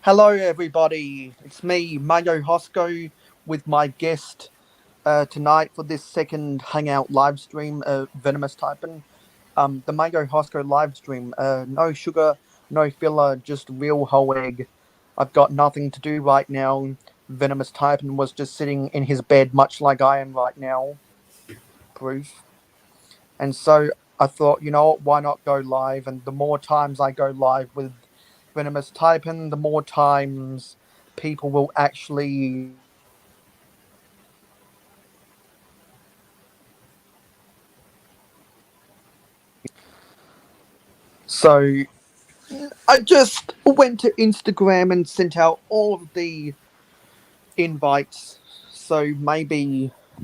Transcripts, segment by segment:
Hello, everybody. It's me, Mayo Hosko, with my guest tonight for this second Hangout live stream, Venomous Taipan. The Mayo Hosko live stream. No sugar, no filler, just real whole egg. I've got nothing to do right now. Venomous Taipan was just sitting in his bed, much like I am right now. Proof. And so I thought, you know what, why not go live? And the more times I go live with Venomous Taipan, the more times people will actually so I just went to Instagram and sent out all of the invites. So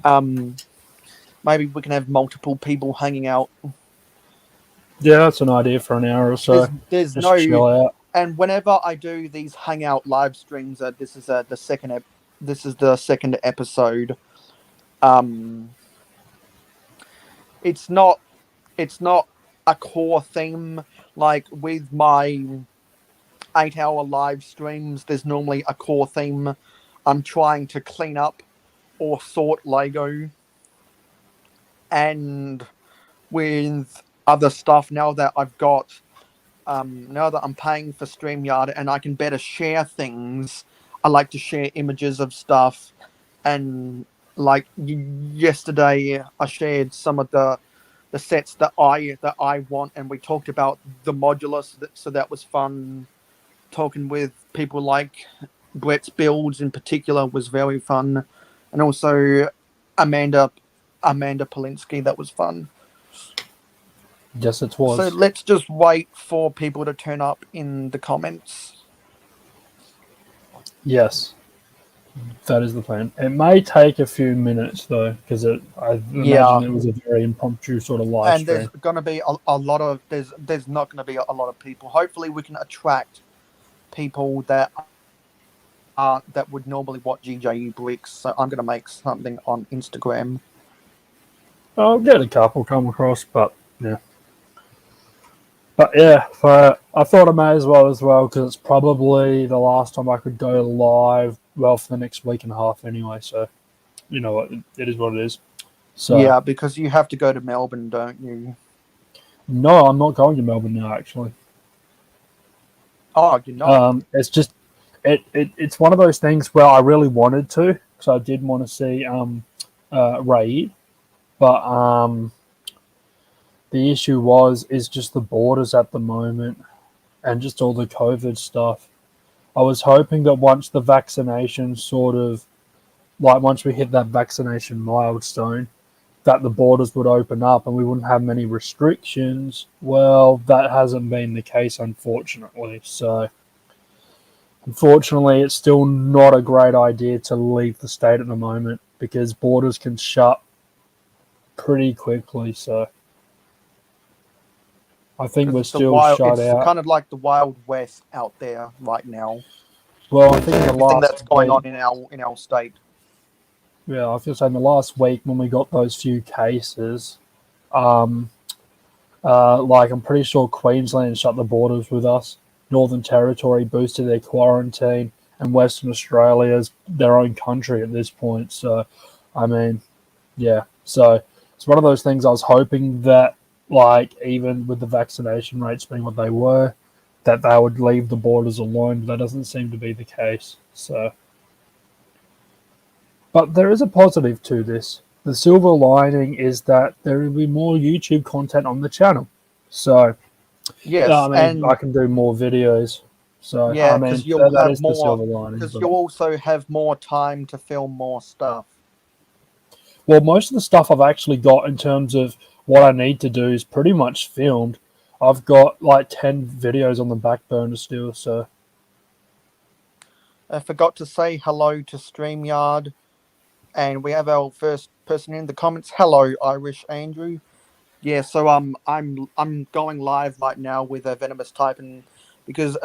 um maybe we can have multiple people hanging out. Yeah, that's an idea for an hour or so. There's Just no chill out. and whenever I do these hangout live streams, this is this is the second episode. Um, it's not it's not a core theme like with my 8 hour live streams. There's normally a core theme. I'm trying to clean up or sort Lego, and with other stuff now that I've got now that I'm paying for StreamYard and I can better share things, I like to share images of stuff. And like yesterday, I shared some of the sets that I want, and we talked about the modulus. So that was fun. Talking with people like Brett's builds in particular was very fun, and also Amanda Amanda Polinsky. That was fun. Yes, it So was. let's just wait for people to turn up in the comments. Yes, that is the plan. It may take a few minutes though, because I imagine Yeah, it was a very impromptu sort of live and there's stream. gonna be a lot of there's not gonna be a lot of people. Hopefully, we can attract people that would normally watch GJU Bricks. So I'm gonna make something on Instagram. I'll get a couple come across, but yeah. But yeah, I thought I may as well because it's probably the last time I could go live. Well, for the next week and a half anyway. So you know what, it is what it is. So Yeah, because you have to go to Melbourne, don't you? no, I'm not going to Melbourne now. Actually, Oh, you're not. it's just it's one of those things where I really wanted to because I did want to see Raid, but the issue is just the borders at the moment and just all the COVID stuff. I was hoping that once the vaccination sort of like once we hit that vaccination milestone, that the borders would open up and we wouldn't have many restrictions. Well, that hasn't been the case, unfortunately. So, unfortunately, it's still not a great idea to leave the state at the moment because borders can shut pretty quickly. So, I think Because we're it's the still wild. shut It's out. kind of like the Wild West out there right now Well, I with think in the everything last that's going week, on in our state. yeah, I feel so in the last week when we got those few cases, um, like I'm pretty sure Queensland shut the borders with us. Northern Territory boosted their quarantine, and Western Australia's their own country at this point. So, I mean, yeah. So it's one of those things. I was hoping that, like, even with the vaccination rates being what they were, that they would leave the borders alone. But that doesn't seem to be the case. So, but there is a positive to this. The silver lining is that there will be more YouTube content on the channel. So, Yes, I mean, I and can do more videos. So, I yeah, mean, because you'll that have is the more. silver lining. Because But, you'll also have more time to film more stuff. well, most of the stuff I've actually got in terms of what I need to do is pretty much filmed. I've got like 10 videos on the back burner still. So, I forgot to say hello to StreamYard, and we have our first person in the comments. Hello, Irish Andrew. Yeah, so I'm going live right now with a Venomous Typing because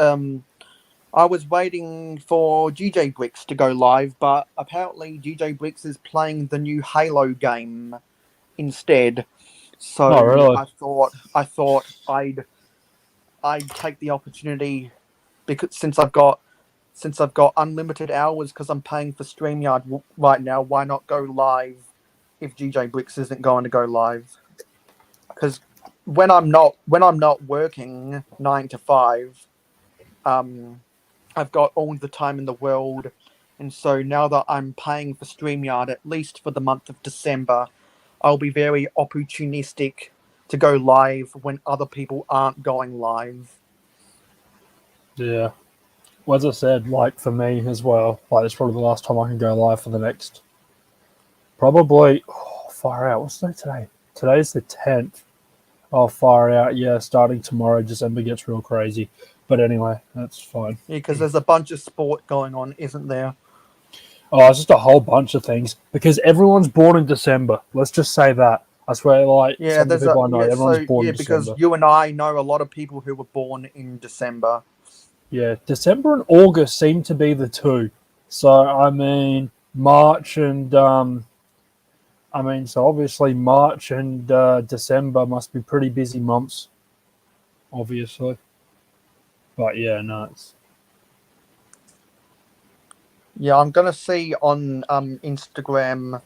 I was waiting for GJ Bricks to go live, but apparently GJ Bricks is playing the new Halo game instead. not So really. I thought I'd take the opportunity because since I've got since I've got unlimited hours because I'm paying for StreamYard right now, why not go live if GJ Bricks isn't going to go live? Because when I'm not working 9 to 5, I've got all the time in the world, and so now that I'm paying for StreamYard at least for the month of December, I'll be very opportunistic to go live when other people aren't going live. Yeah. Well, as I said, like for me as well, like it's probably the last time I can go live for the next. Probably, far out. What's the today? Today's the 10th. Oh, far out. Yeah, starting tomorrow, December gets real crazy. But anyway, that's fine. Yeah, because there's a bunch of sport going on, isn't there? Oh, it's just a whole bunch of things because everyone's born in December. Let's just say that. I swear, like Yeah, some of there's the a people I know, yeah. everyone's So born yeah, in because December. you and I know a lot of people who were born in December. Yeah, December and August seem to be the two. So I mean, March and so obviously March and December must be pretty busy months, obviously. But yeah, no, it's Yeah, I'm gonna see on Instagram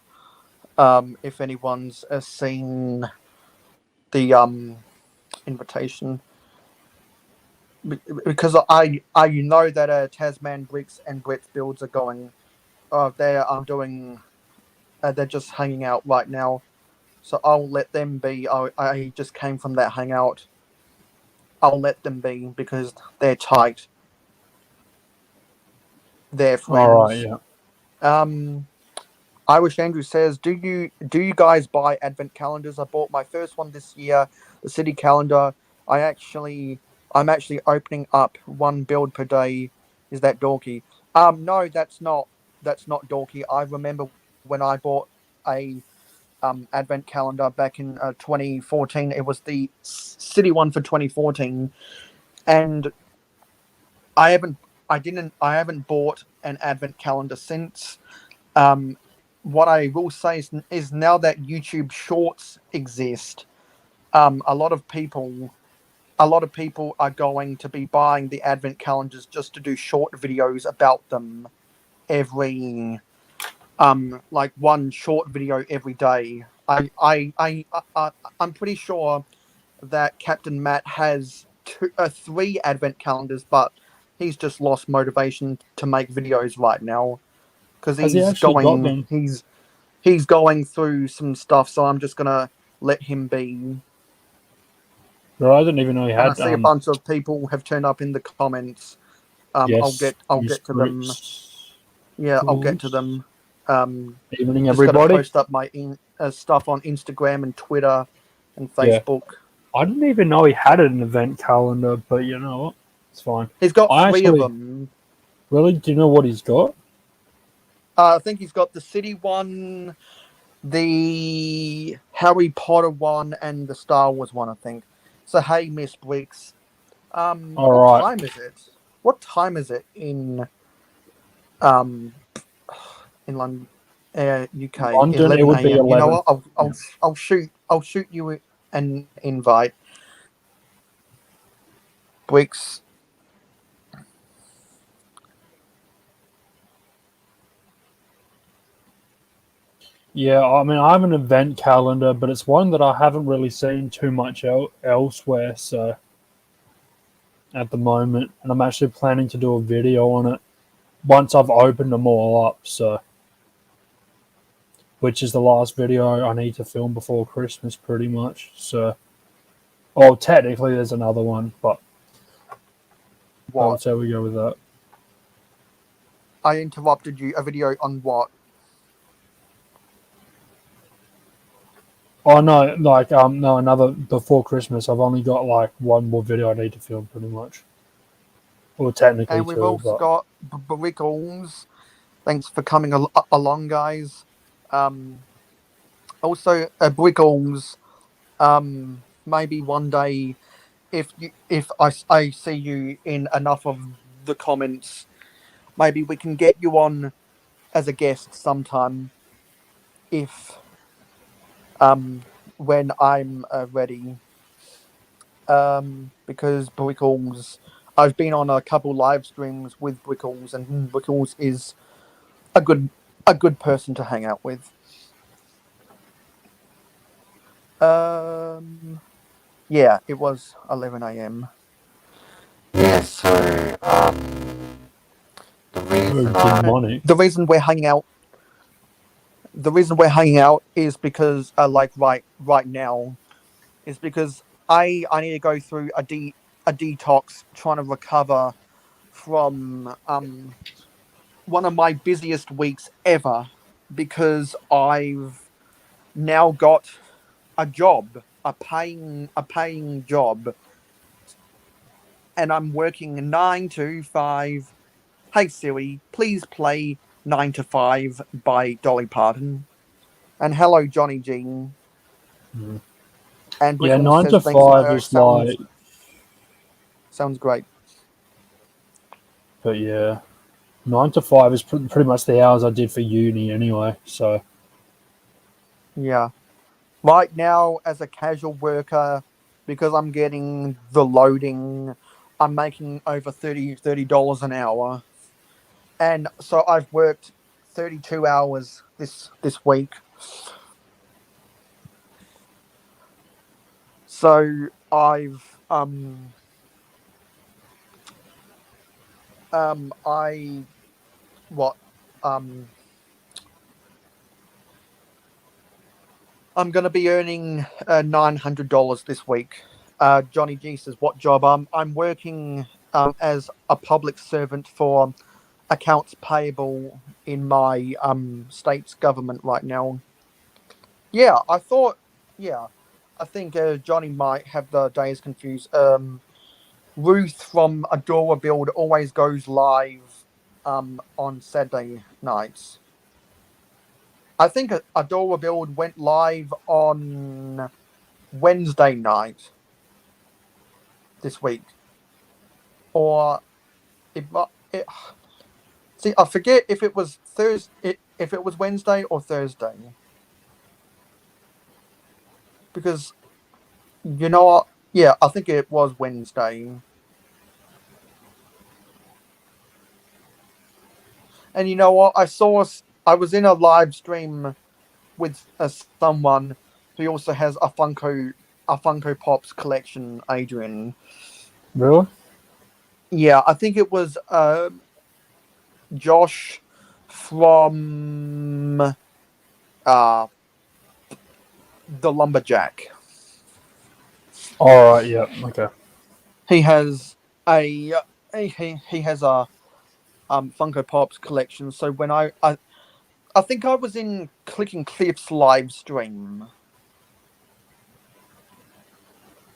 if anyone's seen the invitation because I know that Tasman Bricks and Brett's builds are going. They're doing. They're just hanging out right now, so I'll let them be. I just came from that hangout. I'll let them be because they're tight. They're all right. friends. Yeah. Um, Irish Andrew says, "Do you guys buy advent calendars? I bought my first one this year, the city calendar. I actually, I'm actually opening up one build per day. Is that dorky? No, that's not dorky. I remember when I bought a advent calendar back in 2014. It was the city one for 2014, and I haven't, I haven't bought an advent calendar since. Um, what I will say is now that YouTube Shorts exist, a lot of people, are going to be buying the advent calendars just to do short videos about them every, like one short video every day. I'm pretty sure that Captain Matt has three advent calendars, but he's just lost motivation to make videos right now because Has he he's actually got going them? he's going through some stuff. So I'm just gonna let him be. Bro, I didn't even know he And I had. see a bunch of people have turned up in the comments. Yes, I'll use get to them. scripts. Yeah, I'll get to Tools. them. Evening, Just got to everybody. post up my stuff on Instagram and Twitter and Yeah, Facebook. I didn't even know he had an event calendar, but you know what? It's fine. He's got I three of actually them. really do you know what he's got? I think he's got the city one, the Harry Potter one, and the Star Wars one. I think. So hey, Miss Briggs. All What right. time is it? What time is it um in London, UK? London, it 11 would be a.m. You know 11. what? I'll Yeah. I'll I'll shoot you an invite, Briggs. Yeah, I mean, I have an event calendar, but it's one that I haven't really seen too much elsewhere. So at the moment, and I'm actually planning to do a video on it once I've opened them all up. So, which is the last video I need to film before Christmas, pretty much. So, oh, technically there's another one, but What? that's how we go with that. I interrupted you. A video on what? Oh no, like no, another before Christmas. I've only got like one more video I need to film, pretty much. Well, technically And we've two, also but got Brickles. Thanks for coming along, guys. Um, Also, Brickles. Maybe one day, if I see you in enough of the comments, maybe we can get you on as a guest sometime. If when I'm ready. Because Brickles, I've been on a couple live streams with Wickles, and Wickles is a good a good person to hang out with. Yeah, it was 11 a.m. Yeah, so the Oh, reason demonic. The reason we're hanging out, is because like right now is because I need to go through a detox, trying to recover from one of my busiest weeks ever, because I've now got a job, a paying job, and I'm working 9 to 5. Hey Siri, please play 9 to 5 by Dolly Parton. And hello Johnny Jean. Mm. And Yeah, Wickle nine says to thanks for five her. is like, Sounds great. but yeah, 9 to 5 is pretty much the hours I did for uni anyway. So Yeah. Right now, as a casual worker, because I'm getting the loading, I'm making over $30 an hour, and so I've worked 32 hours this week. So I've I what um I'm gonna be earning $900 this week. Johnny G says, "What job?" I'm working as a public servant for accounts payable in my state's government right now. Yeah, I thought. Yeah, I think Johnny might have the days confused. Ruth from Adora Build always goes live on Saturday nights. I think Adora Build went live on Wednesday night this week, or it. it See, I forget if it was Thursday, if it was Wednesday or Thursday, because you know what? Yeah, I think it was Wednesday. And you know what? I was in a live stream with someone who also has a Funko Pops collection. Adrian. really, Yeah, I think it was Josh from uh the Lumberjack. all right, yeah, okay. He has a he has a Funko Pops collection. So when I think I was in Clicking Cliff's live stream,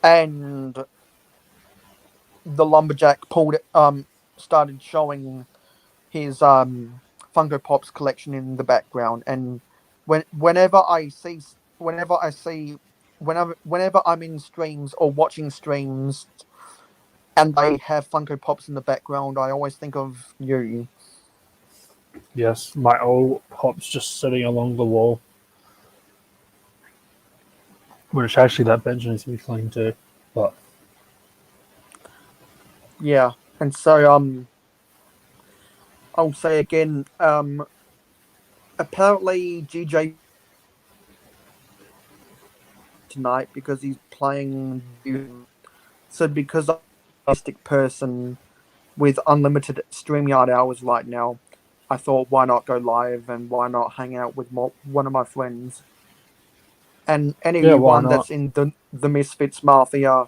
and the lumberjack pulled it, started showing his Funko Pops collection in the background, and whenever I see whenever I'm in streams or watching streams and they have Funko Pops in the background, I always think of you. Yes, my old pop's just sitting along the wall, which actually that bench needs to be cleaned too. But Yeah, and so I'll say again, apparently GJ tonight because he's playing. So because I'm a realistic person with unlimited StreamYard hours right now, I thought why not go live and why not hang out with one of my friends. And yeah, why anyone not? that's in the Misfits Mafia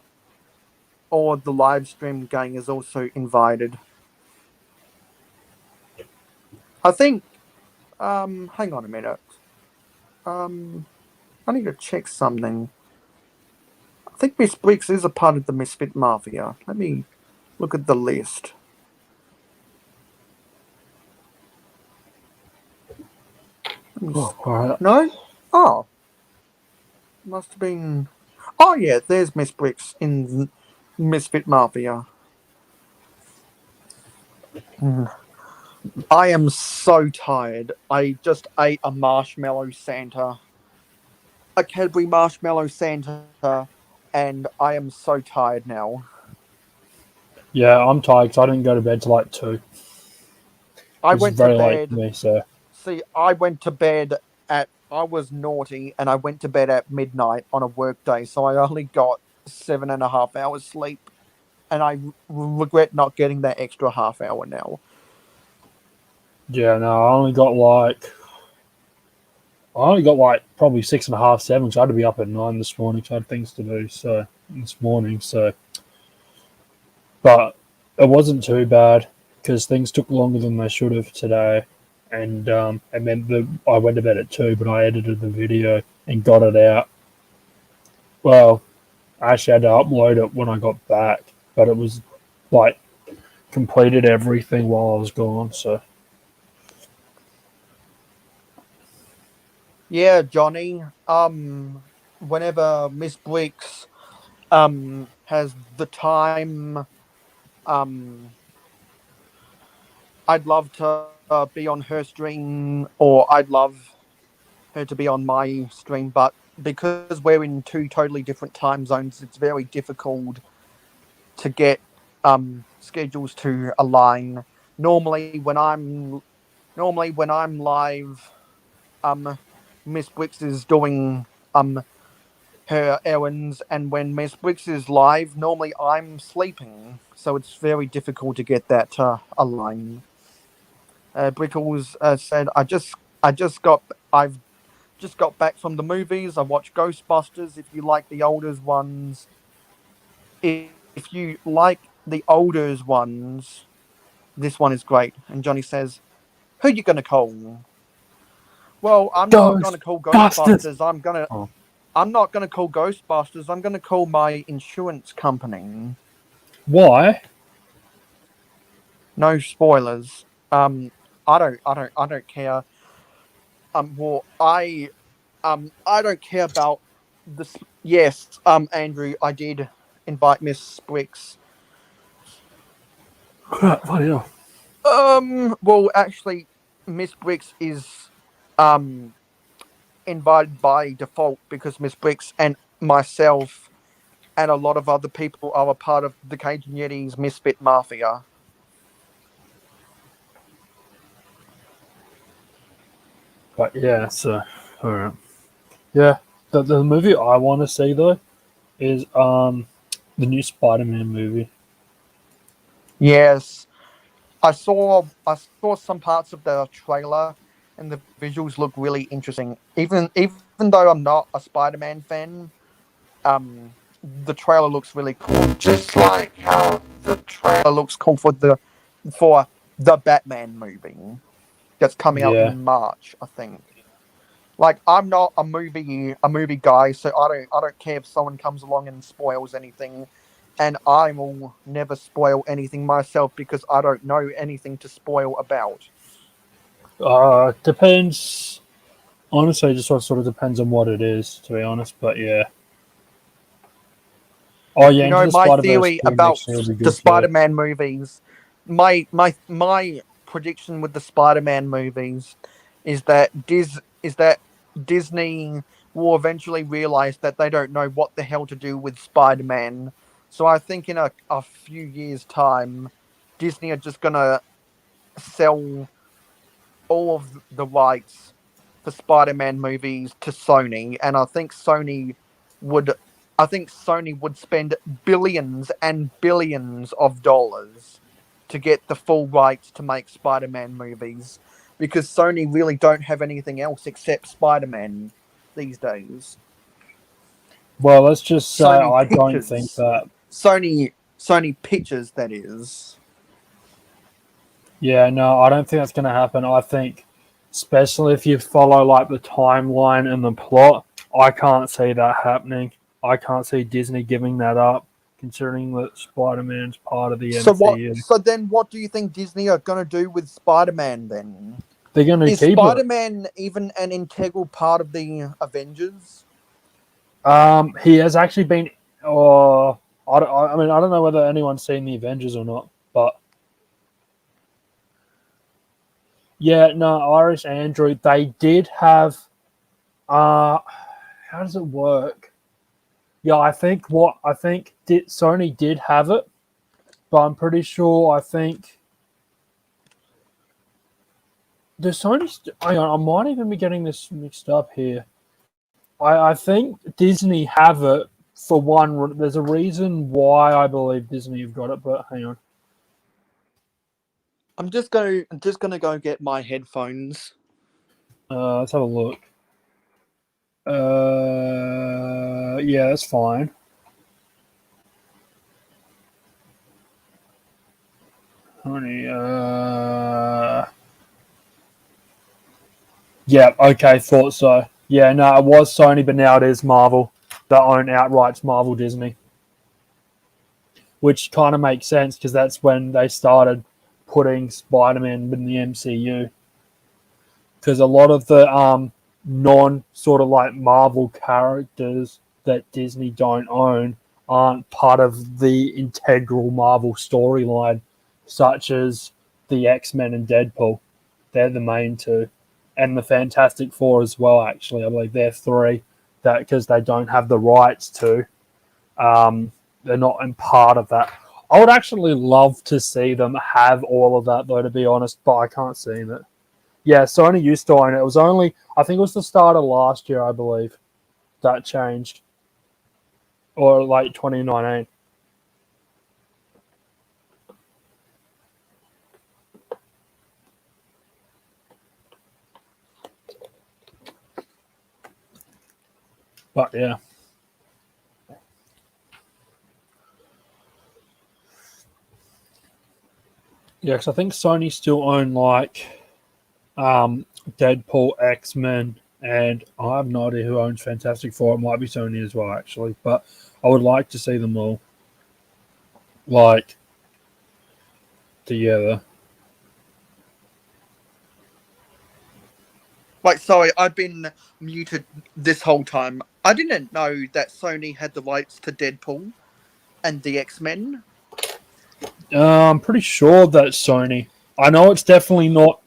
or the live stream gang is also invited. I think. Hang on a minute. Um, I need to check something. I think Miss Briggs is a part of the Misfit Mafia. Let me look at the list. Oh, all right. No? Oh, must have been. Oh, yeah, there's Miss Briggs in Misfit Mafia. Mm. I am so tired. I just ate a marshmallow Santa, a Cadbury marshmallow Santa, and I am so tired now. Yeah, I'm tired because I didn't go to bed till like 2, I which is went to very late for bed. me. So See, I went to bed at. I was naughty, and I went to bed at midnight on a work day, so I only got 7.5 hours sleep, and I regret not getting that extra half hour now. yeah, no, I only got like probably 6.5, 7. So I had to be up at 9 this morning. So I had things to do. So this morning, so but it wasn't too bad because things took longer than they should have today, and then I went to bed at 2, but I edited the video and got it out. Well, I actually had to upload it when I got back, but it was like completed everything while I was gone. So Yeah, Johnny. Whenever Miss Briggs has the time, um, I'd love to be on her stream, or I'd love her to be on my stream. But because we're in two totally different time zones, it's very difficult to get schedules to align. Normally, when I'm normally when I'm live, um, Miss Briggs is doing her errands, and when Miss Briggs is live, normally I'm sleeping, so it's very difficult to get that to align. Brickles said, I've just got back from the movies. I watched Ghostbusters. If you like the older ones, if you like the older ones, this one is great." And Johnny says, "Who you gonna call?" Well, I'm not gonna call Ghostbusters. Ghostbusters. Oh, I'm not gonna call Ghostbusters. I'm gonna call my insurance company. why? No spoilers. I don't care. Well, I don't care about this. Yes, Andrew, I did invite Miss Bricks. Crap, bloody hell. Well, actually, Miss Bricks is um invited by default because Miss Bricks and myself and a lot of other people are a part of the Cajun Yetis Misfit Mafia. But yeah, so all right. Yeah, the movie I want to see though is the new Spider-Man movie. Yes, I saw some parts of the trailer, and the visuals look really interesting. Even though I'm not a Spider-Man fan, the trailer looks really cool. Just like how the trailer looks cool for the Batman movie that's coming out Yeah. in March, I think. Like I'm not a movie guy, so I don't care if someone comes along and spoils anything, and I will never spoil anything myself because I don't know anything to spoil about. Depends. Honestly, it just sort of depends on what it is, to be honest. But yeah. Oh yeah, You Into know, the my Spider Verse theory 2 about next year will be the good too. Spider-Man movies, my prediction with the Spider-Man movies is that Disney will eventually realize that they don't know what the hell to do with Spider-Man. So I think in a few years' time, Disney are just gonna sell all of the rights for Spider-Man movies to Sony, and would I think Sony would spend billions and billions of dollars to get the full rights to make Spider-Man movies because Sony really don't have anything else except Spider-Man these days. Well, let's just say Sony I don't think Pictures. that. Sony Pictures that is. Yeah, no, I don't think that's going to happen. I think, especially if you follow like the timeline and the plot, I can't see that happening. I can't see Disney giving that up, considering that Spider Man's part of the MCU. So then what do you think Disney are going to do with Spider-Man then? They're going to Is keep it. Spider Man even an integral part of the Avengers? He has actually been. Uh, I mean, I don't know whether anyone's seen the Avengers or not, but yeah, no, Irish Android. They did have. Uh, how does it work? Yeah, I think Sony did have it, but I'm pretty sure. I think there's so many. Hang on, I might even be getting this mixed up here. I think Disney have it for one. There's a reason why I believe Disney have got it, but hang on. I'm just gonna go get my headphones. Let's have a look. Yeah, that's fine. Honey, yeah, okay, thought so. Yeah, no, it was Sony, but now it is Marvel. They own outright Marvel Disney. Which kind of makes sense because that's when they started putting Spider-Man in the MCU. Because a lot of the non sort of like Marvel characters that Disney don't own aren't part of the integral Marvel storyline, such as the X-Men and Deadpool. They're the main two. And the Fantastic Four as well, actually. I believe they're three that because they don't have the rights to. They're not in part of that. I would actually love to see them have all of that, though, to be honest, but I can't see it. Yeah, Sony used to own it. It was only, I think it was the start of last year, I believe, that changed. Or late 2019. But yeah. Yeah, because I think Sony still own like Deadpool, X-Men, and I have no idea who owns Fantastic Four. It might be Sony as well, actually. But I would like to see them all like together. Like, sorry, I've been muted this whole time. I didn't know that Sony had the rights to Deadpool and the X-Men. I'm pretty sure that's Sony. I know it's definitely not.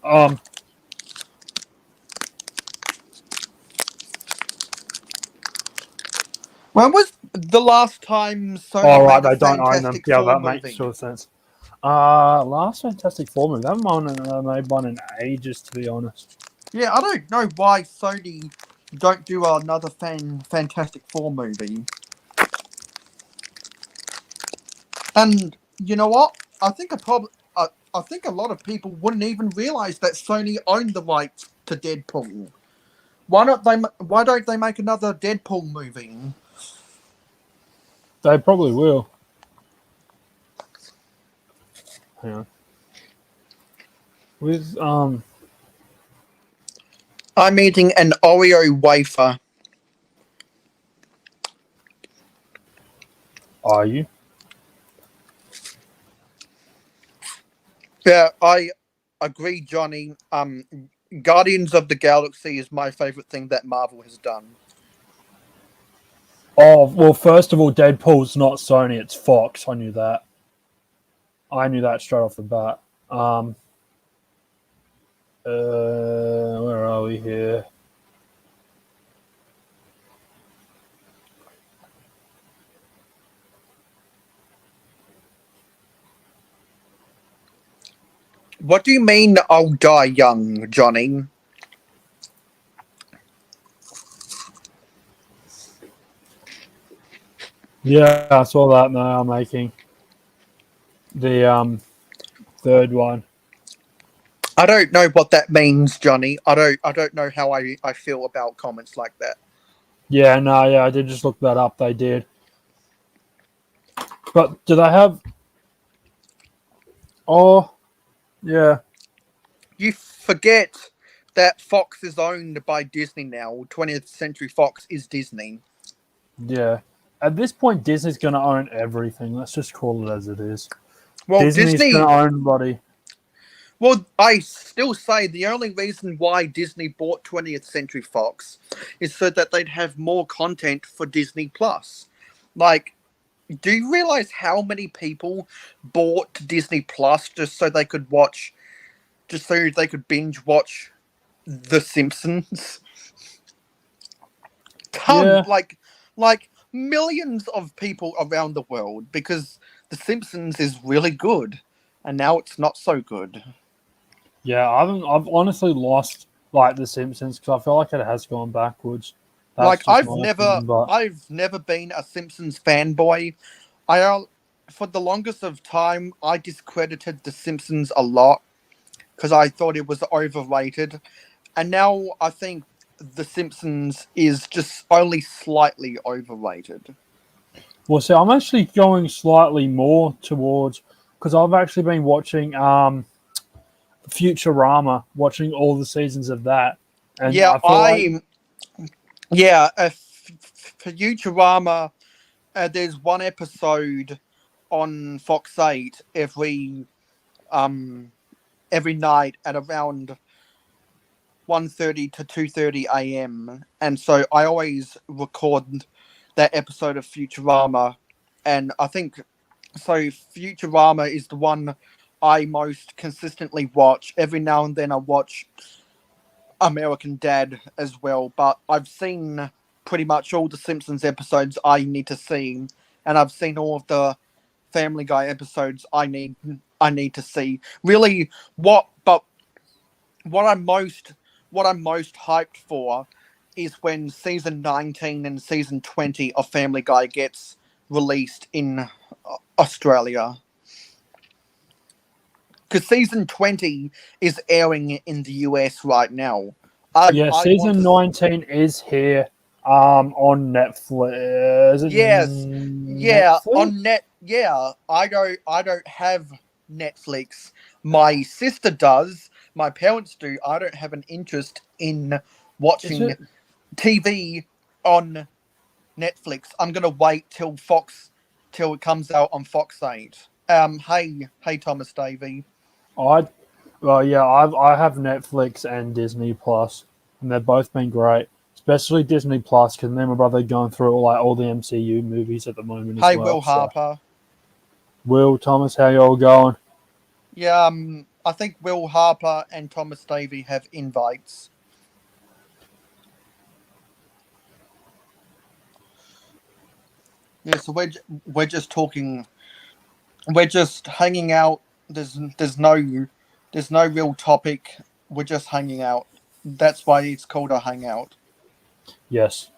When was the last time Sony All right, made a they don't own them. Fantastic Yeah, Four that makes movie? sure sense. Last Fantastic Four movie. They haven't made one in ages, to be honest. Yeah, I don't know why Sony don't do another Fantastic Four movie. And you know what? I think I think a lot of people wouldn't even realize that Sony owned the rights to Deadpool. Why don't they make another Deadpool movie? They probably will. Hang on. With I'm eating an Oreo wafer. are you? Yeah, I agree, Johnny. Guardians of the Galaxy is my favorite thing that Marvel has done. Oh well, first of all, Deadpool's not Sony; it's Fox. I knew that. I knew that straight off the bat. Where are we here? What do you mean I'll die young, Johnny? Yeah, I saw that. Now I'm making the third one. I don't know what that means, Johnny. I don't know how I feel about comments like that. Yeah, no, yeah, I did just look that up. They did. But do they have? Oh, yeah. You forget that Fox is owned by Disney now. 20th Century Fox is Disney. Yeah. At this point, Disney's going to own everything. Let's just call it as it is. Well, Disney's Disney. going to own bloody. Well, I still say the only reason why Disney bought 20th Century Fox is so that they'd have more content for Disney Plus. Like, do you realize how many people bought Disney Plus just so they could binge watch The Simpsons? Yeah. Like millions of people around the world, because The Simpsons is really good, and now it's not so good. Yeah, I've honestly lost like The Simpsons because I feel like it has gone backwards. That's Like just my opinion, but I've never been a Simpsons fanboy. I for the longest of time I discredited The Simpsons a lot because I thought it was overrated, and now I think The Simpsons is just only slightly overrated. well, see, I'm actually going slightly more towards because I've actually been watching Futurama, watching all the seasons of that, and Yeah, I feel like for Futurama, there's one episode on Fox 8 um every night at around 1:30 to 2:30 a.m. And so I always record that episode of Futurama, and I think so Futurama is the one I most consistently watch. Every now and then I watch American Dad as well, but I've seen pretty much all the Simpsons episodes I need to see, and I've seen all of the Family Guy episodes I need to see. Really, what I'm most what I'm most hyped for is when season 19 and season 20 of Family Guy gets released in Australia. Because season 20 is airing in the US right now. yeah, I want season to. 19 is here on Netflix. Is it Yes, yeah, Netflix? on net. Yeah, I don't have Netflix. My sister does. My parents do. I don't have an interest in Is watching it? TV on Netflix. I'm gonna wait till it comes out on Fox 8. Hey, Thomas Davey. I Well, yeah, I have Netflix and Disney Plus, and they've both been great. Especially Disney Plus, because me and my brother are going through all the MCU movies at the moment as Hey, well. Will So, Harper. Will Thomas, how you all going? Yeah, I think Will Harper and Thomas Davey have invites. Yeah, so we're just talking. We're just hanging out. There's no real topic. We're just hanging out. That's why it's called a hangout. Yes,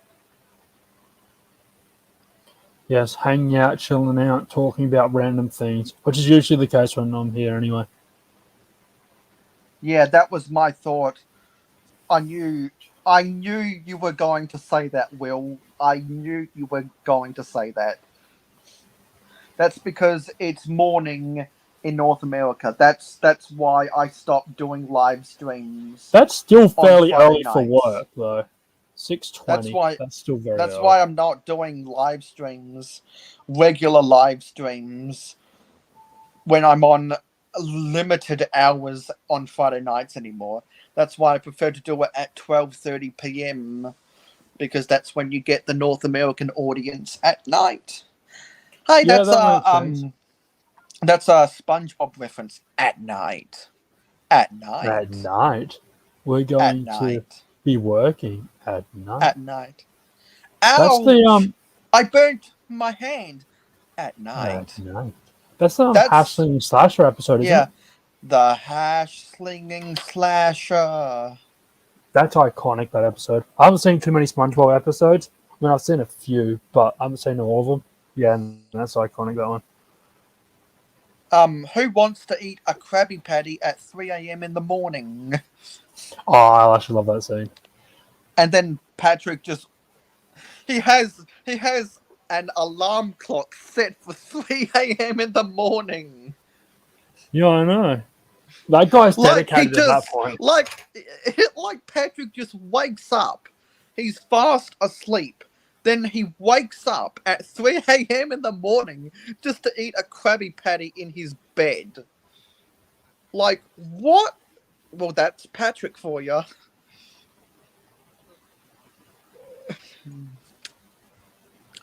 yes, hanging out, chilling out, talking about random things, which is usually the case when I'm here anyway. Yeah, that was my thought. I knew I knew you were going to say that, Will. I knew you were going to say that. That's because it's morning in North America. That's why I stopped doing live streams That's still on fairly Friday early for nights. work, though. Six That's twenty. why That's still very that's early. why I'm not doing live streams, regular live streams when I'm on limited hours on Friday nights anymore. That's why I prefer to do it at 12:30 p.m. because that's when you get the North American audience at night. Hey, Yeah, that makes sense. that's a SpongeBob reference. At night. At At night. night, we're At going to night. be working at night. At night. That's the Ouch! I burnt my hand. At at night. night. That's the That's Hashling Slasher episode, isn't it? yeah. The hash slinging slasher. That's iconic. That episode. I haven't seen too many SpongeBob episodes. I mean, I've seen a few, but I haven't seen all of them. Yeah, and that's iconic. That one. Who wants to eat a Krabby Patty at 3 a.m. in the morning? Oh, I actually love that scene. And then Patrick just he has an alarm clock set for 3 a.m. in the morning. Yeah, I know. That guy's Like he dedicated at that just point. like Patrick just wakes up. He's fast asleep. Then he wakes up at 3 a.m. in the morning just to eat a Krabby Patty in his bed. Like, what? Well, that's Patrick for you.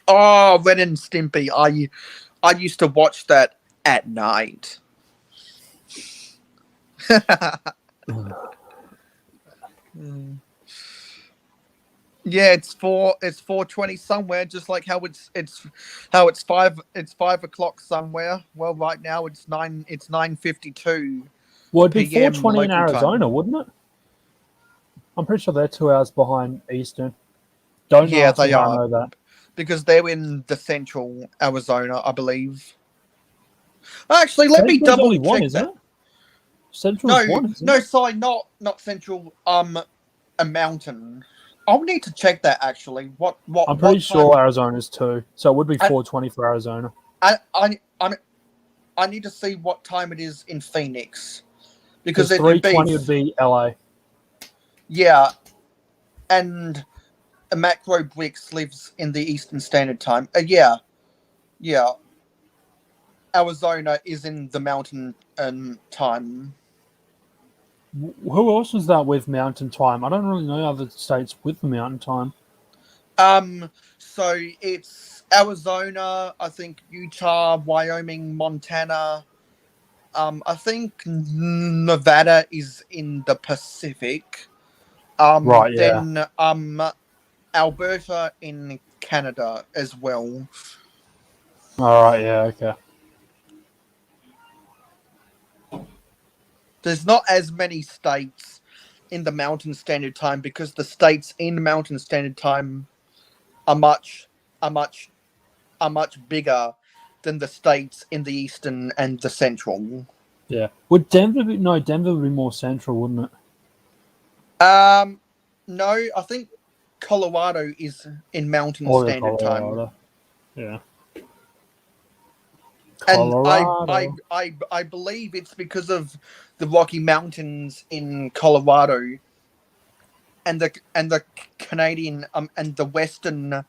Oh, Ren and Stimpy. I used to watch that at night. Yeah, it's 4:20 somewhere, just like how it's 5 o'clock somewhere. Well, right now it's 9:52 Well, it'd be p.m. 4:20 in local time. Arizona, wouldn't it? I'm pretty sure they're 2 hours behind Eastern. Don't Yeah, ask me they how I are know that. because they're in the central Arizona, I believe. Actually, let me Central's double only one, check isn't that. it? Central's No, one, isn't no, it? sorry, not central. A mountain. I'll need to check that actually. I'm pretty What time? sure Arizona's 2, so it would be I 4:20 for Arizona. I I I need to see what time it is in Phoenix because Because it'd be 3:20 would be LA. yeah, and Macro Bricks lives in the Eastern Standard Time. Yeah, Arizona is in the Mountain time. Who else was that with Mountain Time? I don't really know other states with the Mountain Time. So it's Arizona, I think Utah, Wyoming, Montana. I think Nevada is in the Pacific. Right, yeah. Then Alberta in Canada as well. All right, yeah, okay. There's not as many states in the Mountain Standard Time because the states in Mountain Standard Time are are much are much bigger than the states in the Eastern and the Central. Yeah. Would Denver be, no, Denver would be more central, wouldn't it? Um, no, I think Colorado is in Mountain Or the Standard Time. Colorado. Yeah. And Colorado. I believe it's because of the Rocky Mountains in Colorado and the Canadian and the Western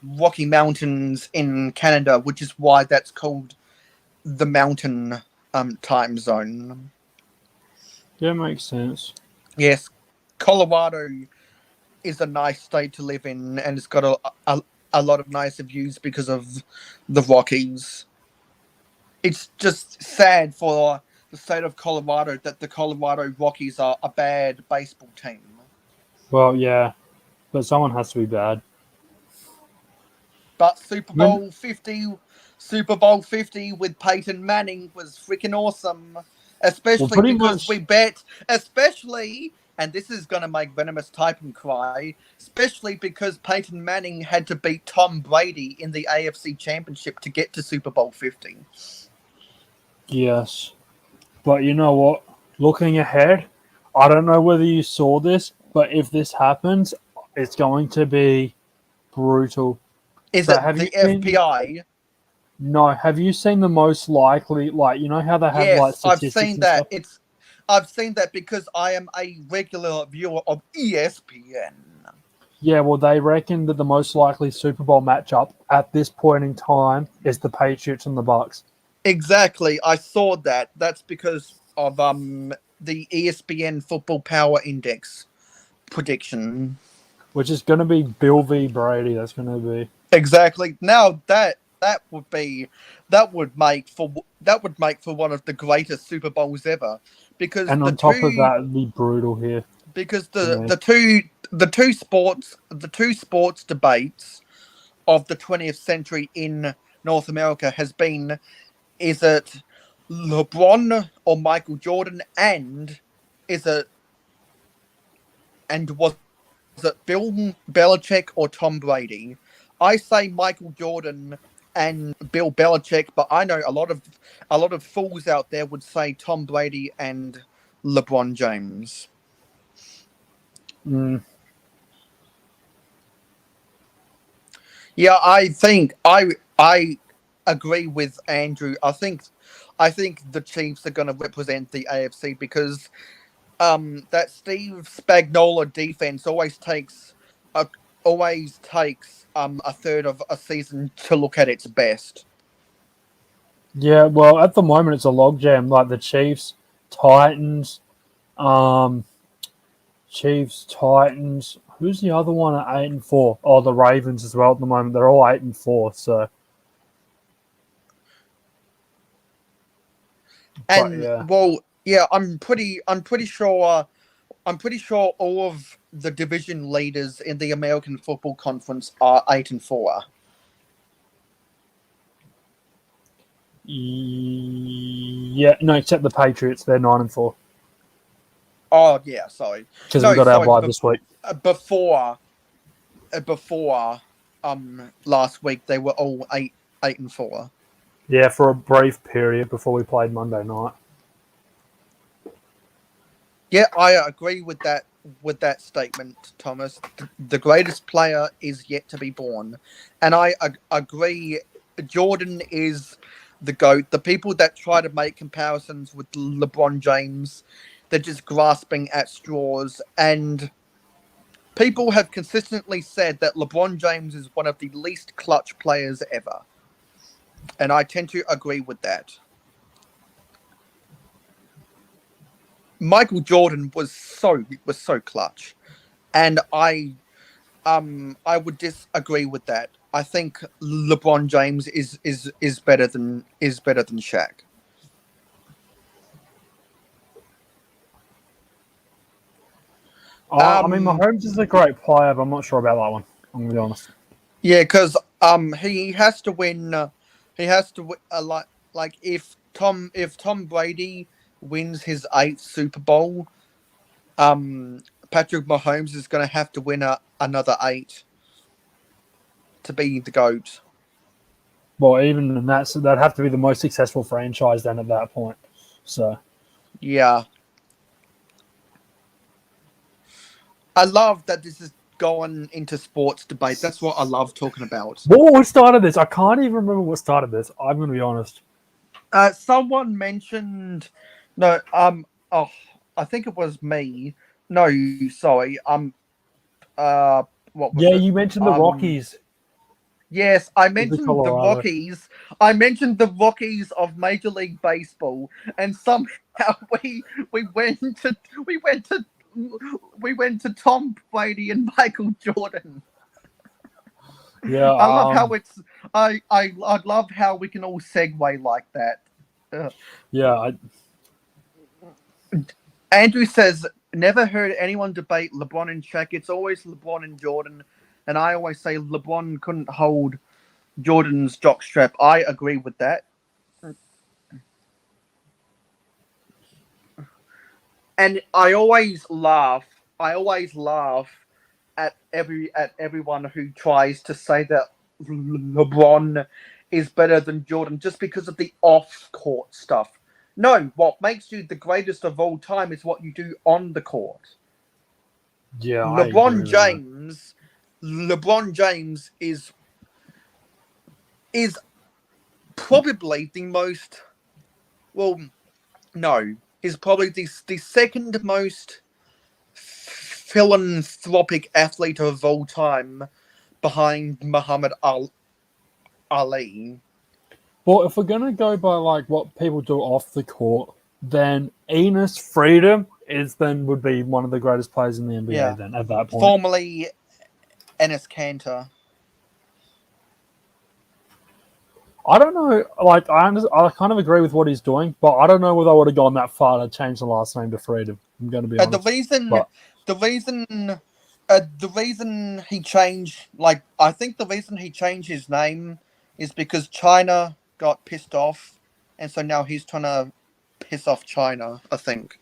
Rocky Mountains in Canada, which is why that's called the Mountain time zone. Yeah, makes sense. Yes, Colorado is a nice state to live in, and it's got a lot of nicer views because of the Rockies. It's just sad for the state of Colorado that the Colorado Rockies are a bad baseball team. Well, yeah, but someone has to be bad. But When, Super Bowl 50 with Peyton Manning was freaking awesome. well, Especially pretty because we much, bet, especially, and this is going to make Venomous Taipan cry, especially because Peyton Manning had to beat Tom Brady in the AFC Championship to get to Super Bowl 50. yes. But you know what? Looking ahead, I don't know whether you saw this, but if this happens, it's going to be brutal. Is But it have you the seen? FPI? No, have you seen the most likely? Like, you know how they have like Yes, statistics and stuff. I've seen that because I am a regular viewer of ESPN. Yeah, well, they reckon that the most likely Super Bowl matchup at this point in time is the Patriots and the Bucks, Exactly, I saw that. That's because of the ESPN Football Power Index prediction. which is going to be Bill v Brady. That's going to be, Exactly. Now that would make for one of the greatest Super Bowls ever because and on top of that, it'd be brutal here for me. the two sports debates of the 20th century in North America has been, is it LeBron or Michael Jordan, and is it and was it Bill Belichick or Tom Brady? I say Michael Jordan and Bill Belichick, but I know a lot of fools out there would say Tom Brady and LeBron James. Mm, Yeah, I agree with Andrew. I think the Chiefs are going to represent the AFC because that Steve Spagnuolo defense a always takes a third of a season to look at its best. yeah, well, at the moment it's a logjam. Like the Chiefs, Titans, um, Chiefs, Titans. Who's the other one at 8-4? Oh, the Ravens as well. At the moment, they're all 8-4. So, but And yeah, well, yeah, I'm pretty sure I'm pretty sure all of the division leaders in the American Football Conference are 8-4. Yeah, no, except the Patriots. They're 9-4 Oh yeah, sorry. because we No, got our sorry. bye this week. Before last week they were all 8-4. Yeah, for a brief period before we played Monday night. Yeah, I agree with that statement, Thomas. The greatest player is yet to be born, and I agree. Jordan is the GOAT. The people that try to make comparisons with LeBron James, they're just grasping at straws. And people have consistently said that LeBron James is one of the least clutch players ever, and I tend to agree with that. Michael Jordan was so clutch, and I would disagree with that. I think LeBron James is better than Shaq. I mean, Mahomes is a great player, but I'm not sure about that one. I'm gonna be honest. Yeah, because he has to win. He has to like if Tom Brady wins his 8th Super Bowl, Patrick Mahomes is going to have to win another 8 to be the GOAT. Well, even in that'd have to be the most successful franchise then at that point. So Yeah, I love that this is going into sports debate. That's what I love talking about. what started this? I can't even remember what started this. I'm gonna be honest. Someone mentioned no. Oh, I think it was me. No, sorry. What was Yeah, it? you mentioned the Rockies. Yes, I With the mentioned the Colorado. Rockies. I mentioned the Rockies of Major League Baseball, and somehow we went to we went to we went to Tom Brady and Michael Jordan. Yeah. I love how it's I love how we can all segue like that. Yeah. Andrew says, never heard anyone debate LeBron and Shaq. It's always LeBron and Jordan. And I always say LeBron couldn't hold Jordan's jockstrap. I agree with that. And I always laugh at everyone who tries to say that LeBron is better than Jordan just because of the off court stuff. No, what makes you the greatest of all time is what you do on the court. Yeah, I agree LeBron with that. James, LeBron James is probably the most well, no, is probably the second most philanthropic athlete of all time, behind Muhammad Ali. Well, if we're gonna go by like what people do off the court, then Enos Freedom would be one of the greatest players in the NBA. Yeah, then at that point, formerly Enes Kanter. I don't know. Like I kind of agree with what he's doing, but I don't know whether I would have gone that far to change the last name to Freedom. I'm going to be The honest. reason, But the reason, the reason he changed, I think the reason he changed his name is because China got pissed off, and so now he's trying to piss off China. I think.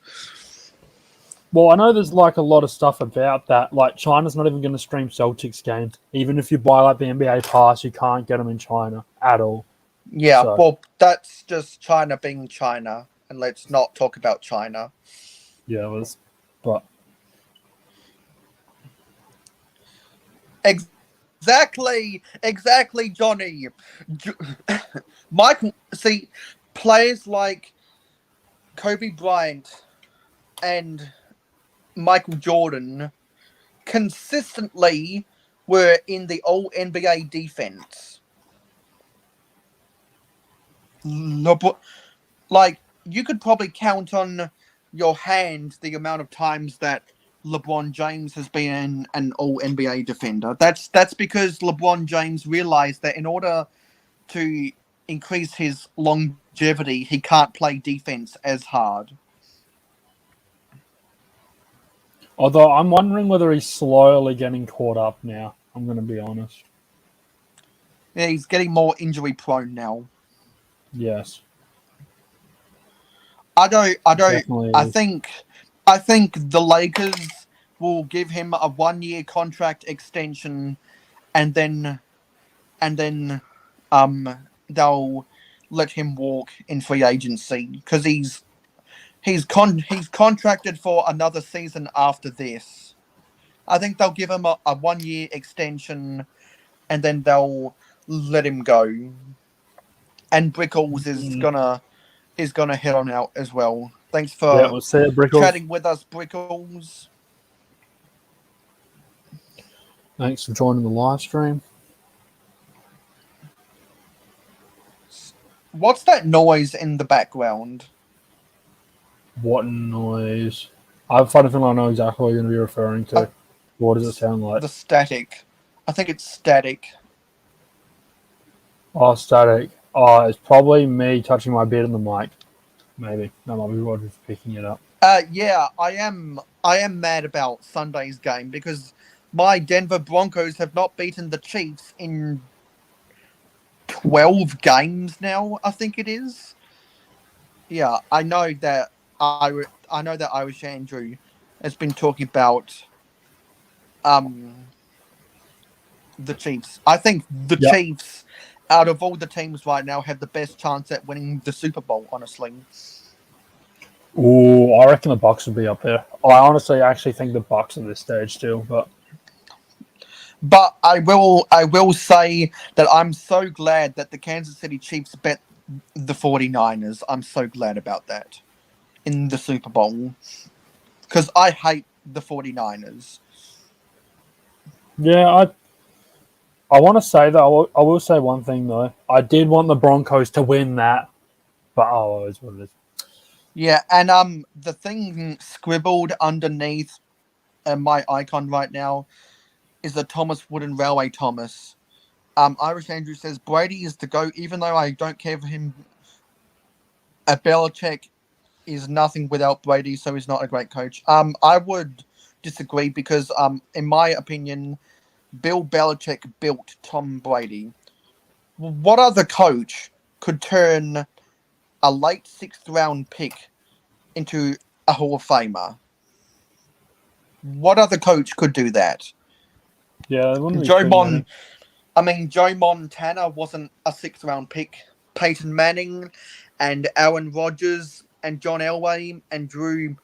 well, I know there's like a lot of stuff about that. Like China's not even going to stream Celtics games, even if you buy like the NBA pass, you can't get them in China at all. Yeah, So well, that's just China being China, and let's not talk about China. yeah, it was. But Exactly, Johnny. Michael, see, players like Kobe Bryant and Michael Jordan consistently were in the All NBA defense. Like, you could probably count on your hand the amount of times that LeBron James has been an All NBA defender. That's because LeBron James realized that in order to increase his longevity, he can't play defense as hard. Although I'm wondering whether he's slowly getting caught up now. I'm going to be honest. Yeah, he's getting more injury prone now. Yes. I don't. Definitely I is. think the Lakers will give him a 1-year contract extension, and then they'll let him walk in free agency because he's contracted for another season after this. I think they'll give him a 1-year extension, and then they'll let him go. And Brickles is gonna head on out as well. Thanks Yeah, for we'll see it, Brickles. chatting with us, Brickles. Thanks for joining the live stream. What's that noise in the background? What noise? I have a funny feeling I know exactly what you're going to be referring to. What does it sound like? The static. I think it's static. Oh, static. Oh, it's probably me touching my beard on the mic. Maybe. That might be what is picking it up. Yeah, I am mad about Sunday's game because my Denver Broncos have not beaten the Chiefs in 12 games now, I think it is. Yeah, I know that Irish Andrew has been talking about the Chiefs. I think the Yep. Chiefs, out of all the teams right now, have the best chance at winning the Super Bowl, honestly. Ooh, I reckon the Bucks would be up there. I honestly actually think the Bucks at this stage still, But I will say that I'm so glad that the Kansas City Chiefs bet the 49ers. I'm so glad about that in the Super Bowl because I hate the 49ers. yeah, I want to say that I will say one thing though. I did want the Broncos to win that, but it's what it is. Yeah, and the thing scribbled underneath my icon right now is the Thomas Wooden Railway Thomas. Irish Andrew says Brady is the GOAT, even though I don't care for him. Belichick is nothing without Brady, so he's not a great coach. I would disagree because, in my opinion, Bill Belichick built Tom Brady. What other coach could turn a late 6th-round pick into a Hall of Famer? What other coach could do that? Yeah, it wouldn't be too many. Joe Montana wasn't a 6th-round pick. Peyton Manning and Aaron Rodgers and John Elway and Drew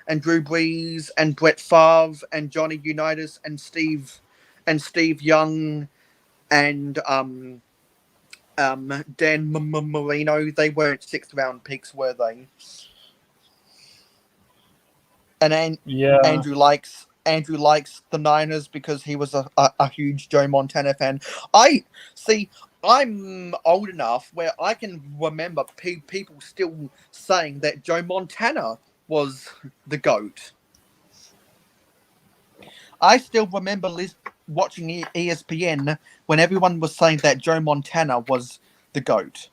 Brees and Brett Favre and Johnny Unitas and Steve Young and Dan Marino. They weren't 6th-round picks, were they? And Yeah. Andrew likes the Niners because he was a huge Joe Montana fan. I'm old enough where I can remember people still saying that Joe Montana was the GOAT. I still remember watching ESPN when everyone was saying that Joe Montana was the GOAT.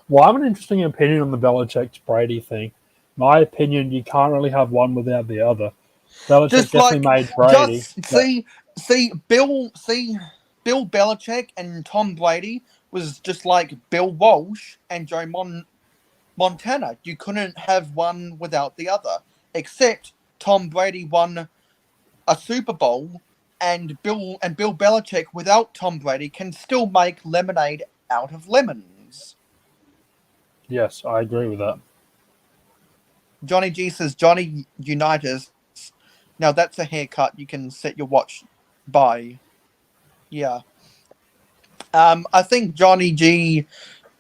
Well, I have an interesting opinion on the Belichick Brady thing. My opinion, you can't really have one without the other. Belichick definitely made Brady. Bill Belichick and Tom Brady was just like Bill Walsh and Joe Montana. You couldn't have one without the other. Except Tom Brady won a Super Bowl, and Bill Belichick without Tom Brady can still make lemonade out of lemons. Yes, I agree with that. Johnny G says Johnny Unitas. Now that's a haircut you can set your watch by. Yeah. I think Johnny G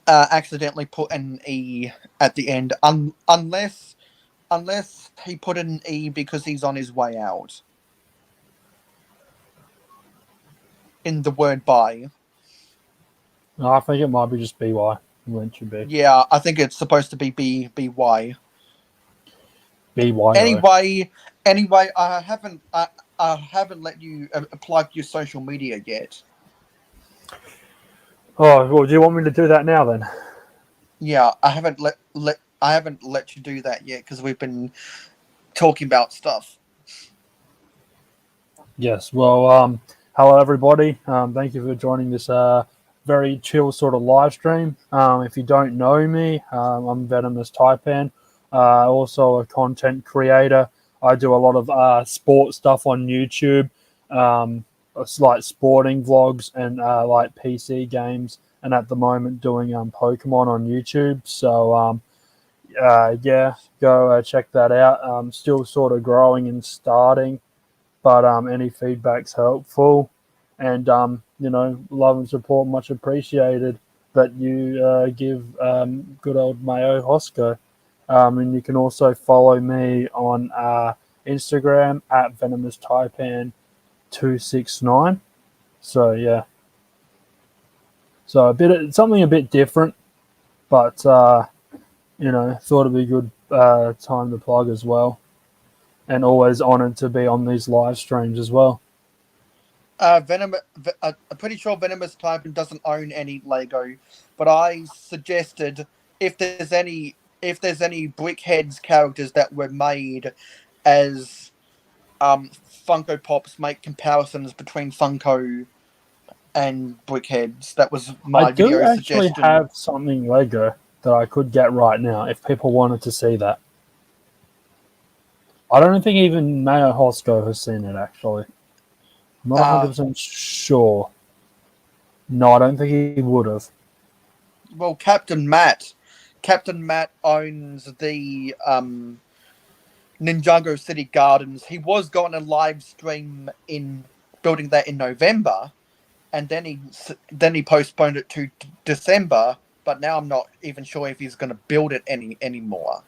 accidentally put an E at the end, unless he put an E because he's on his way out. In the word by. No, I think it might be just BY. When it should be. Yeah, I think it's supposed to be BY. BY. Anyway, I haven't let you plug your social media yet. Oh, well, do you want me to do that now then? Yeah, I haven't I haven't let you do that yet because we've been talking about stuff. Yes. Well, hello everybody. Thank you for joining this very chill sort of live stream. If you don't know me, I'm Venomous Taipan. Also a content creator. I do a lot of sport stuff on YouTube. It's like sporting vlogs and like PC games. And at the moment, doing Pokemon on YouTube. So yeah, go check that out. Still sort of growing and starting, but any feedback's helpful, and love and support much appreciated that you give good old Mayo Hosko. And you can also follow me on Instagram at Venomous Taipan 269. So yeah, so something a bit different, but thought it'd be a good time to plug as well, and always honoured to be on these live streams as well. I'm pretty sure Venomous Taipan doesn't own any Lego, but I suggested if there's any Brickheads characters that were made as Funko Pops, make comparisons between Funko and Brickheads. That was I my do video actually suggestion. have something Lego that I could get right now if people wanted to see that. I don't think even Mayo Hosko has seen it, actually. I'm not 100% sure. No, I don't think he would have. Well, Captain Matt owns the Ninjago City Gardens. He was going to live stream in building that in November, and then he postponed it to December. But now I'm not even sure if he's going to build it anymore,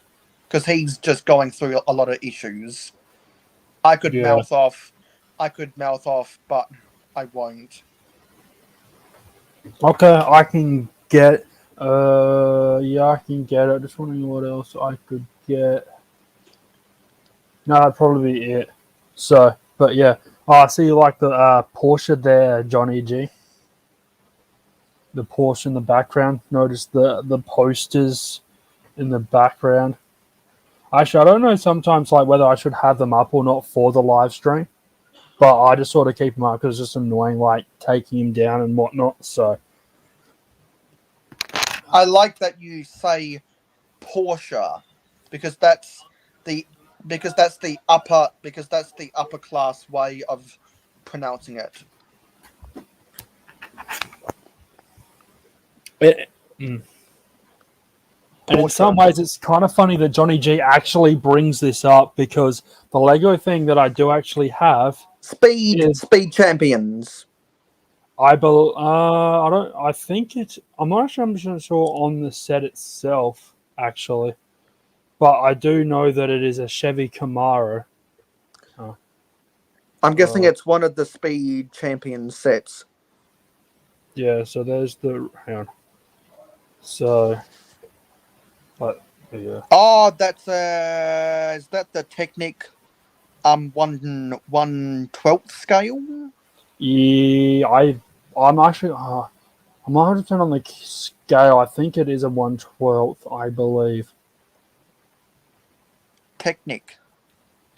because he's just going through a lot of issues. I could mouth off, but I won't. Okay, I can get. Yeah, I can get it. Just wondering what else I could get. No, that'd probably be it. So, but yeah. Oh, I see you like the Porsche there, Johnny G. The Porsche in the background. Notice the posters in the background. Actually, I don't know sometimes like whether I should have them up or not for the live stream, but I just sort of keep them up because it's just annoying, like taking him down and whatnot. So I like that you say Porsche because that's the upper class way of pronouncing it. And in some ways, it's kind of funny that Johnny G actually brings this up because the Lego thing that I do actually have Speed Champions. I don't. I think it's. I'm not actually 100% sure on the set itself, actually, but I do know that it is a Chevy Camaro. I'm guessing it's one of the Speed Champion sets. Yeah. So there's the. Hang on. So. But yeah. Oh, that's is that the Technic 1/12 scale? Yeah, I'm actually I'm not 100% on the scale. I think it is a 1/12, I believe. Technic.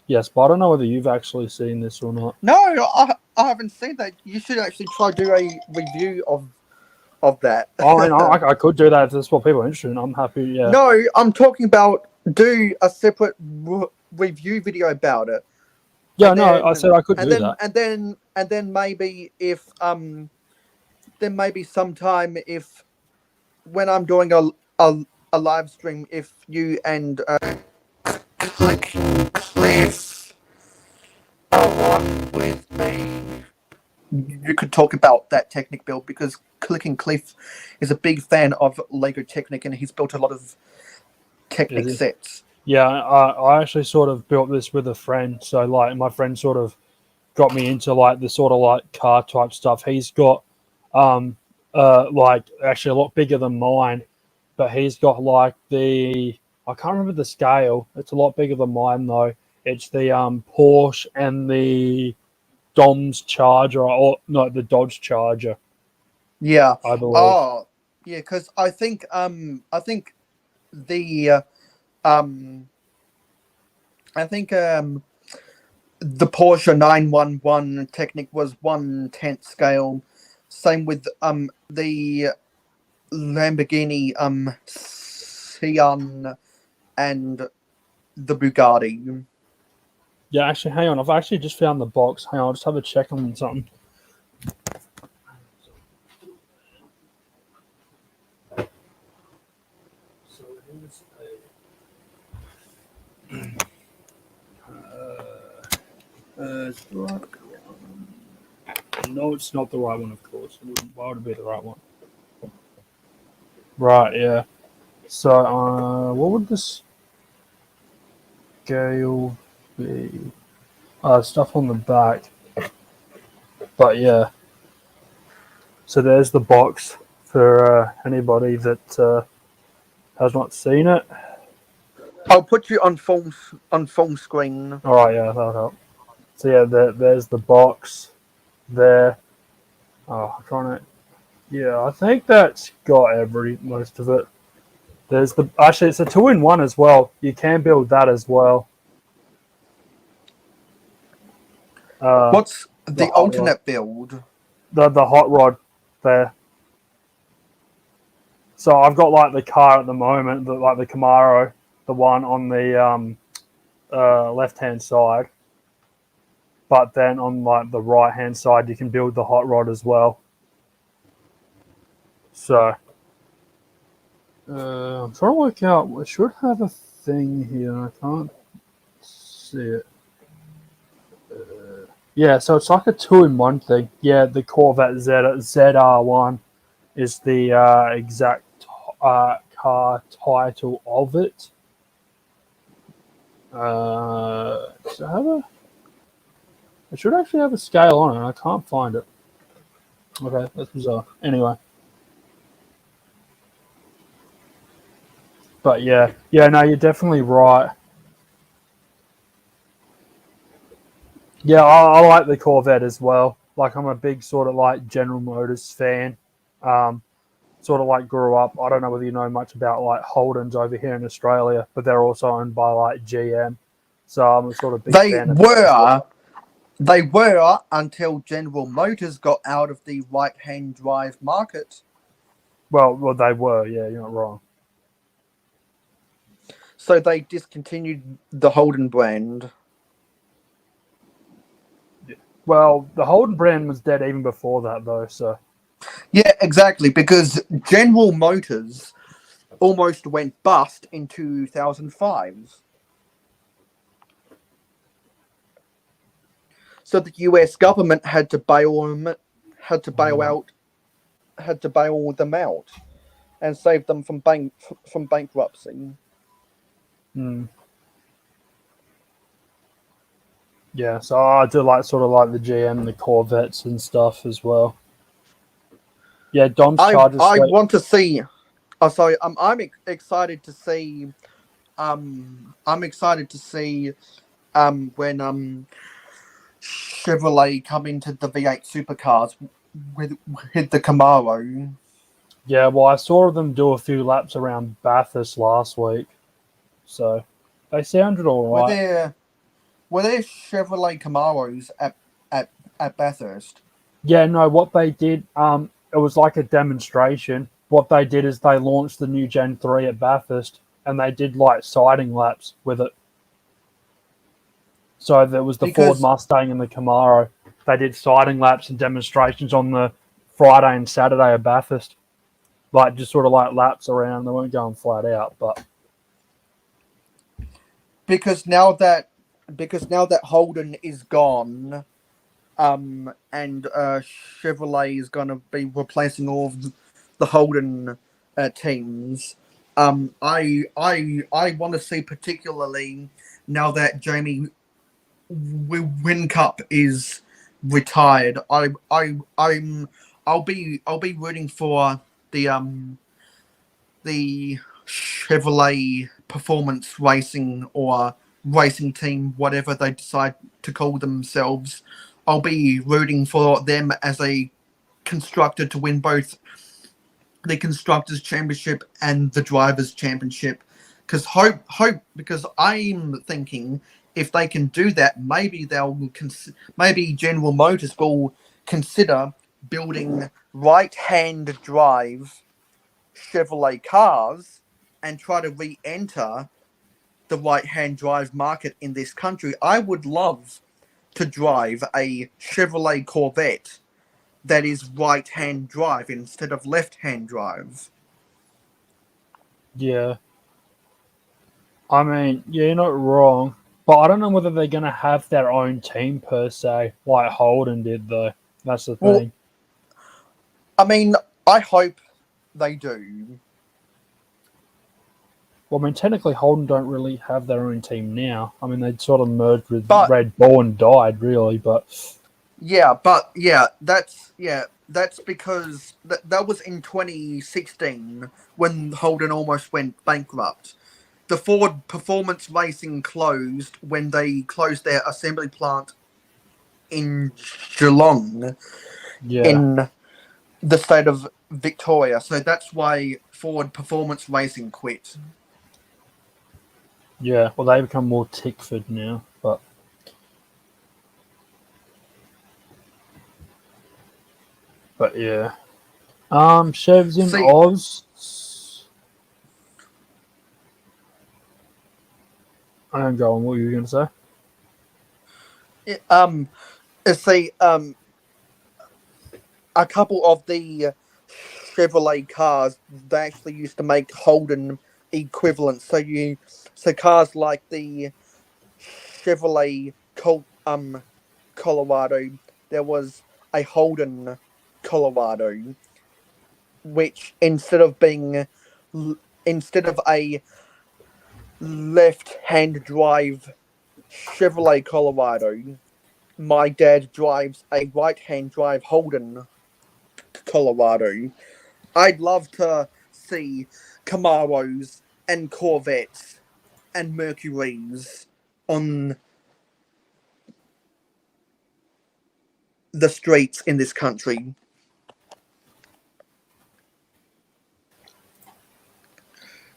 Yes, but I don't know whether you've actually seen this or not. No, I haven't seen that. You should actually try to do a review of that. Oh, I could do that if that's what people are interested in. I'm happy. Yeah. No, I'm talking about do a separate review video about it. Yeah, no, I said I could do that. And then maybe if then maybe sometime if when I'm doing a live stream, if you and Clicking Cliff are on with me. you could talk about that Technic build because Clicking Cliff is a big fan of Lego Technic and he's built a lot of Technic sets. Yeah, I actually sort of built this with a friend. So like my friend sort of got me into like the sort of like car type stuff. He's got like actually a lot bigger than mine, but he's got like I can't remember the scale. It's a lot bigger than mine though. It's the Porsche and the Dom's Charger, or no, the Dodge Charger. Yeah. I believe. Oh, yeah, because I think the Um, I think the Porsche 911 Technic was 1/10 scale. Same with the Lamborghini Sian and the Bugatti. Yeah, actually, hang on. I've actually just found the box. Hang on, I'll just have a check on something. So here's it's the right one. No, it's not the right one, of course. Why would it be the right one? Right, yeah. So, what would this scale be? Stuff on the back. But yeah. So there's the box for anybody that has not seen it. I'll put you on full screen. All right, yeah, that'll help. So yeah, there's the box there. Oh, I'm trying to. Yeah, I think that's got most of it. There's actually it's a 2-in-1 as well. You can build that as well. What's The the hot alternate build? the hot rod there. So I've got like the car at the moment, like the Camaro, the one on the left hand side. But then on like the right hand side, you can build the hot rod as well. So I'm trying to work out. I should have a thing here. I can't see it. Yeah, so it's like a 2-in-1 thing. Yeah, the Corvette ZR1 is the exact car title of it. Does it have a? It should actually have a scale on it. I can't find it. Okay, that's bizarre. Anyway. But yeah, no, you're definitely right. Yeah, I like the Corvette as well. Like, I'm a big sort of like General Motors fan. Sort of like grew up. I don't know whether you know much about like Holdens over here in Australia, but they're also owned by like GM. So I'm a sort of big fan of that. They were until General Motors got out of the right-hand drive market. Well, they were. Yeah, you're not wrong. So they discontinued the Holden brand. Well, the Holden brand was dead even before that, though. So Yeah, exactly, because General Motors almost went bust in 2005. So the US government had to bail them out and save them from bankruptcy. Yeah, so I do like sort of like the GM, the Corvettes and stuff as well. Yeah, Dom's Chargers. I want to see. Oh, sorry. I'm excited to see. I'm excited to see. When Chevrolet come into the V8 supercars with the Camaro. Yeah, well, I saw them do a few laps around Bathurst last week, so they sounded all right. Were there Chevrolet Camaros at Bathurst? Yeah, no, what they did, it was like a demonstration. What they did is they launched the new Gen 3 at Bathurst, and they did like siding laps with it. So there was the Ford Mustang and the Camaro. They did siding laps and demonstrations on the Friday and Saturday at Bathurst. Like, just sort of like laps around. They weren't going flat out, but because now that Holden is gone, and Chevrolet is going to be replacing all of the Holden teams. I want to see, particularly now that Jamie Whincup is retired. I'll be rooting for the Chevrolet Performance Racing or Racing Team, whatever they decide to call themselves. I'll be rooting for them as a constructor to win both the Constructors' Championship and the Drivers' Championship, because I'm thinking if they can do that, maybe General Motors will consider building right-hand drive Chevrolet cars and try to re-enter the right-hand drive market in this country. I would love to drive a Chevrolet Corvette that is right-hand drive instead of left-hand drive. Yeah. I mean, yeah, you're not wrong. But I don't know whether they're going to have their own team per se, like Holden did, though. That's the Well, thing. I mean, I hope they do. Well, I mean, technically, Holden don't really have their own team now. I mean, they sort of merged with But Red Bull and died, really. But that's because that was in 2016 when Holden almost went bankrupt. The Ford Performance Racing closed when they closed their assembly plant in Geelong yeah, in the state of Victoria. So that's why Ford Performance Racing quit. yeah. Well, they become more Tickford now, but yeah. Chevs in See, Oz. I don't go on. What were you going to say? um, see, a couple of the Chevrolet cars they actually used to make Holden equivalents. So cars like the Chevrolet Colorado, there was a Holden Colorado, which instead of a left-hand drive Chevrolet Colorado, my dad drives a right-hand drive Holden Colorado. I'd love to see Camaros and Corvettes and Mercuries on the streets in this country.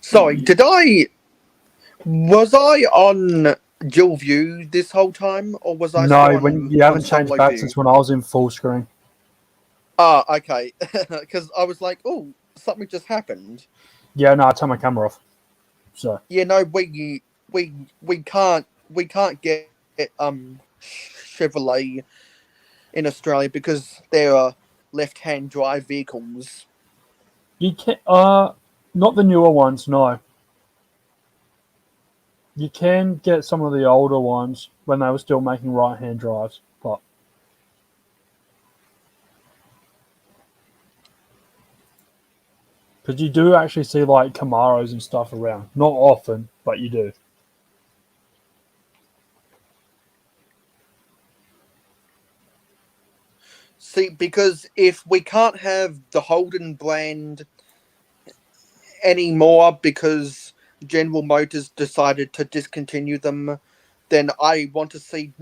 Sorry, was I on dual view this whole time, or was I still No, when you on haven't changed solo back view? since when I was in full screen. Ah, okay. Because I was like, oh, something just happened. Yeah, no, I turned my camera off. So Yeah, no, we can't get Chevrolet in Australia because they're left-hand drive vehicles. you can not the newer ones. No, you can get some of the older ones when they were still making right-hand drives, but because you do actually see like Camaros and stuff around. Not often, but you do. See, because if we can't have the Holden brand anymore because General Motors decided to discontinue them, then I want to see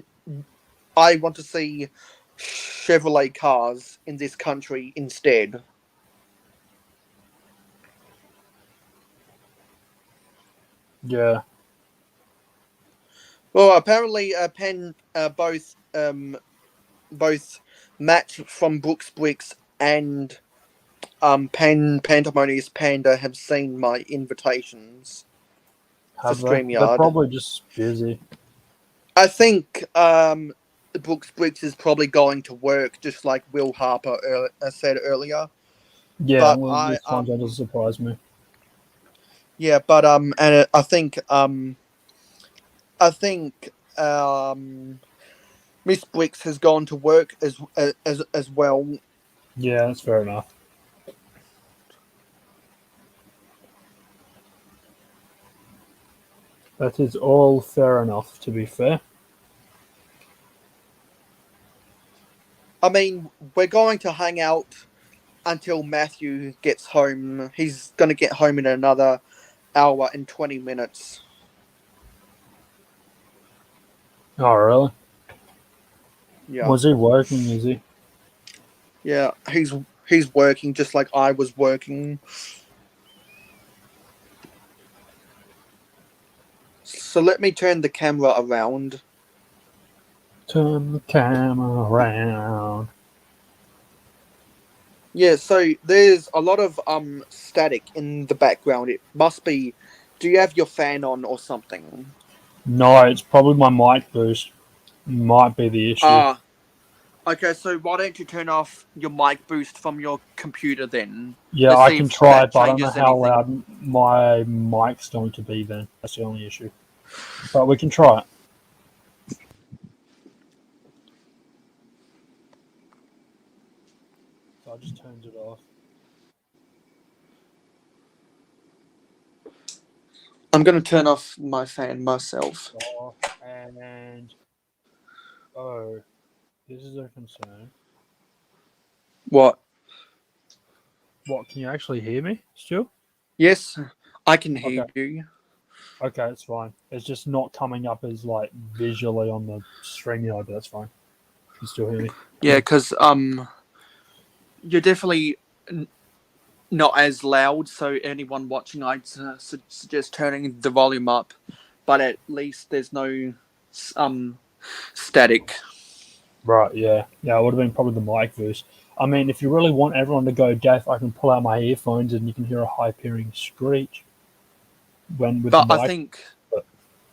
Chevrolet cars in this country instead. Yeah, Well, apparently, both Matt from Brooks Bricks and Pandemonious Panda have seen my invitations for have they? They're StreamYard. probably just busy. I think Brooks Bricks is probably going to work, just like Will Harper said earlier. Yeah, But well, I this time that doesn't surprise me. yeah, but and I think Miss Bricks has gone to work as well. Yeah, that's fair enough. That is all fair enough, to be fair. I mean, we're going to hang out until Matthew gets home. He's going to get home in another hour and 20 minutes. Oh, really? Yeah. Was he working? Is he? Yeah, he's working just like I was working. So let me turn the camera around. Turn the camera around. Yeah, so there's a lot of static in the background. It must be. Do you have your fan on or something? No, it's probably my mic boost. Might be the issue. Ah, okay. So why don't you turn off your mic boost from your computer then? Yeah, Let's I see can if try, that but I don't know changes how anything. loud my mic's going to be then. That's the only issue. But we can try it. So I just turned it off. I'm gonna turn off my fan myself. Off and oh, this is a concern. What? What, can you actually hear me still? Yes, I can Okay. hear you. Okay, it's fine. It's just not coming up as like visually on the stream yard, but that's fine. You can still hear me. Yeah, because you're definitely not as loud. So anyone watching, I'd suggest turning the volume up. But at least there's no static. Right, yeah. Yeah, it would have been probably the mic boost. I mean, if you really want everyone to go deaf, I can pull out my earphones and you can hear a high-pitched screech when with the But I mic. think,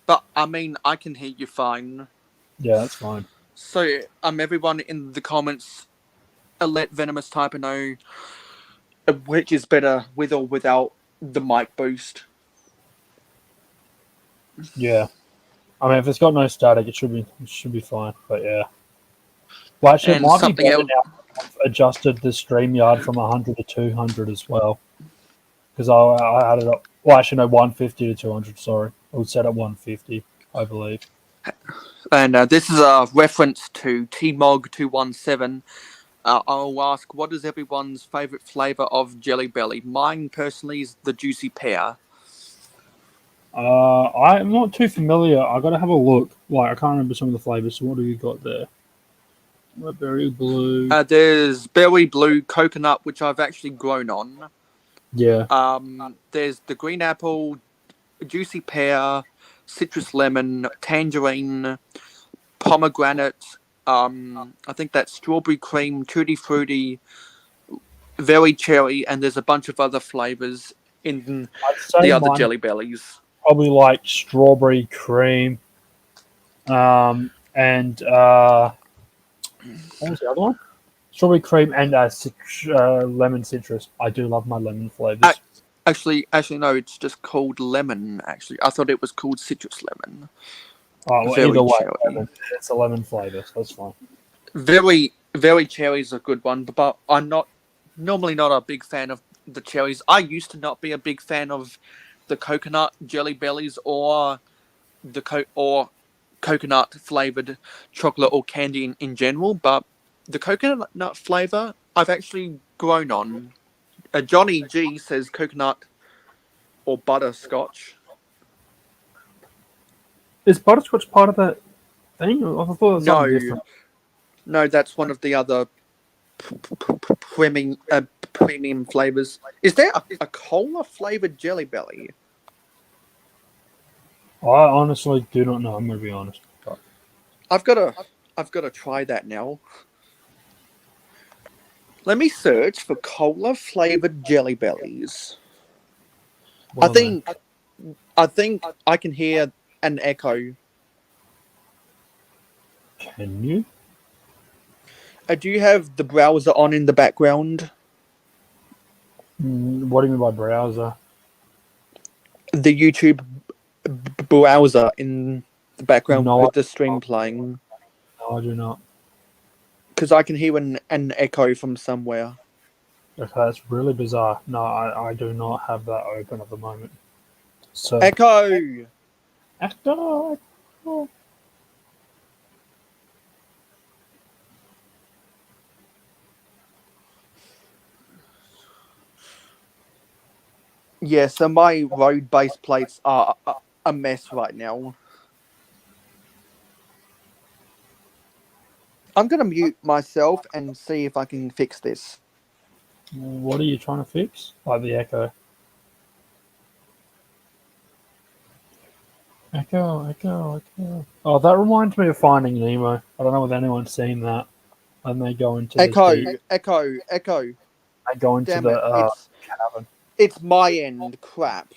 but I mean, I can hear you fine. Yeah, that's fine. So everyone in the comments, let Venomous Taipan know which is better, with or without the mic boost. Yeah. I mean, if it's got no static, it should be fine. But yeah. Well, actually, it And might be something better else. now. I've adjusted the stream yard from 100 to 200 as well. Because I had it up. Well, actually, no, 150 to 200. Sorry. I would set at 150, I believe. And this is a reference to TMOG217. I'll ask, what is everyone's favourite flavour of Jelly Belly? Mine personally is the juicy pear. I'm not too familiar. I got to have a look. Like, I can't remember some of the flavors. So what do you got there? Berry blue. There's berry blue coconut, which I've actually grown on. Yeah. There's the green apple, juicy pear, citrus lemon, tangerine, pomegranate. I think that's strawberry cream, tutti frutti, very cherry, and there's a bunch of other flavors in I'd say the other mine Jelly Bellies. probably like strawberry cream. And what was the other one? Strawberry cream and lemon citrus. I do love my lemon flavors. Actually, no, it's just called lemon. Actually, I thought it was called citrus lemon. Oh, well, Very either way, cherry. lemon. It's a lemon flavor, so that's fine. Very cherry is a good one, but I'm normally not a big fan of the cherries. I used to not be a big fan of the coconut Jelly Bellies or coconut flavored chocolate or candy in general, but the coconut flavor I've actually grown on. Johnny G says coconut or butterscotch. Is butterscotch part of that thing? I thought it was something different. No, that's one of the other premium flavors. Is there a cola flavored Jelly Belly? I honestly do not know. I'm going to be honest. But I've got to try that now. Let me search for cola flavored Jelly Bellies. I think I can hear an echo. Can you? Do you have the browser on in the background? What do you mean by browser? The YouTube browser in the background No, with the stream playing. No, I do not. Because I can hear an echo from somewhere. Okay, that's really bizarre. No, I do not have that open at the moment. So Echo! Echo. Yeah, so my road base plates are a mess right now. I'm going to mute myself and see if I can fix this. What are you trying to fix? Like the echo. Echo. Oh, that reminds me of Finding Nemo. I don't know if anyone's seen that. When they go into the Echo, deep, echo. they go into Damn it! the cabin. It's my end. Crap.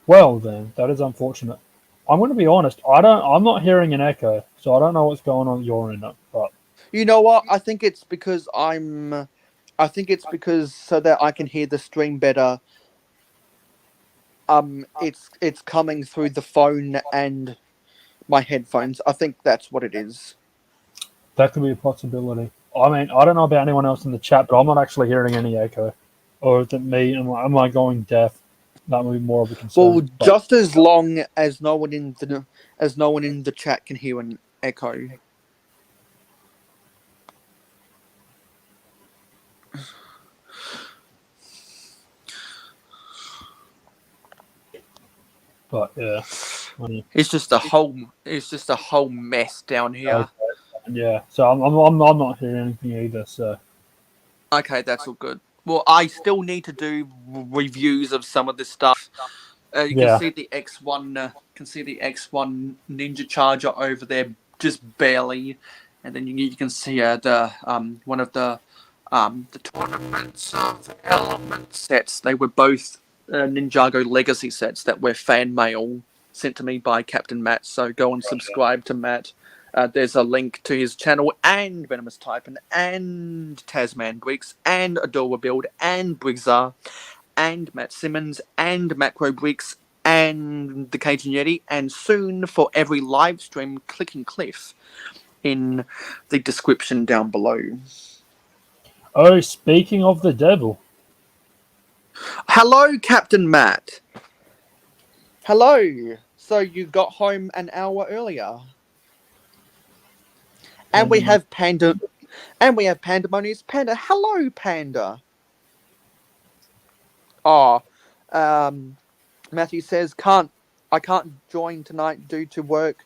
Well, then that is unfortunate. I'm going to be honest. I'm not hearing an echo, so I don't know what's going on at your end. But You know what? I think it's because I think it's because so that I can hear the stream better. It's coming through the phone and my headphones. I think that's what it is. that could be a possibility. I mean, I don't know about anyone else in the chat, but I'm not actually hearing any echo. Or is it me? Am I going deaf? That would be more of a Well, concern. But just as long as no one in the chat can hear an echo. yeah, It's just a whole mess down here. yeah. So I'm not hearing anything either. So Okay, that's all good. Well, I still need to do reviews of some of this stuff. You can yeah. see the X1 Ninja Charger over there, just barely, and then you can see the one of the Tournaments of Elements sets. They were both Ninjago Legacy sets that were fan mail sent to me by Captain Matt. So go and subscribe to Matt. There's a link to his channel and Venomous Taipan and Tasman Bricks and Adora Build and Brigzar and Matt Simmons and Macro Bricks and the Cajun Yeti, and soon for every live stream, clicking Cliff in the description down below. Oh, speaking of the devil. Hello, Captain Matt. Hello. So you got home an hour earlier. And we have Panda. And we have Pandemonious Panda. Hello, Panda. Oh, Matthew says I can't join tonight due to work.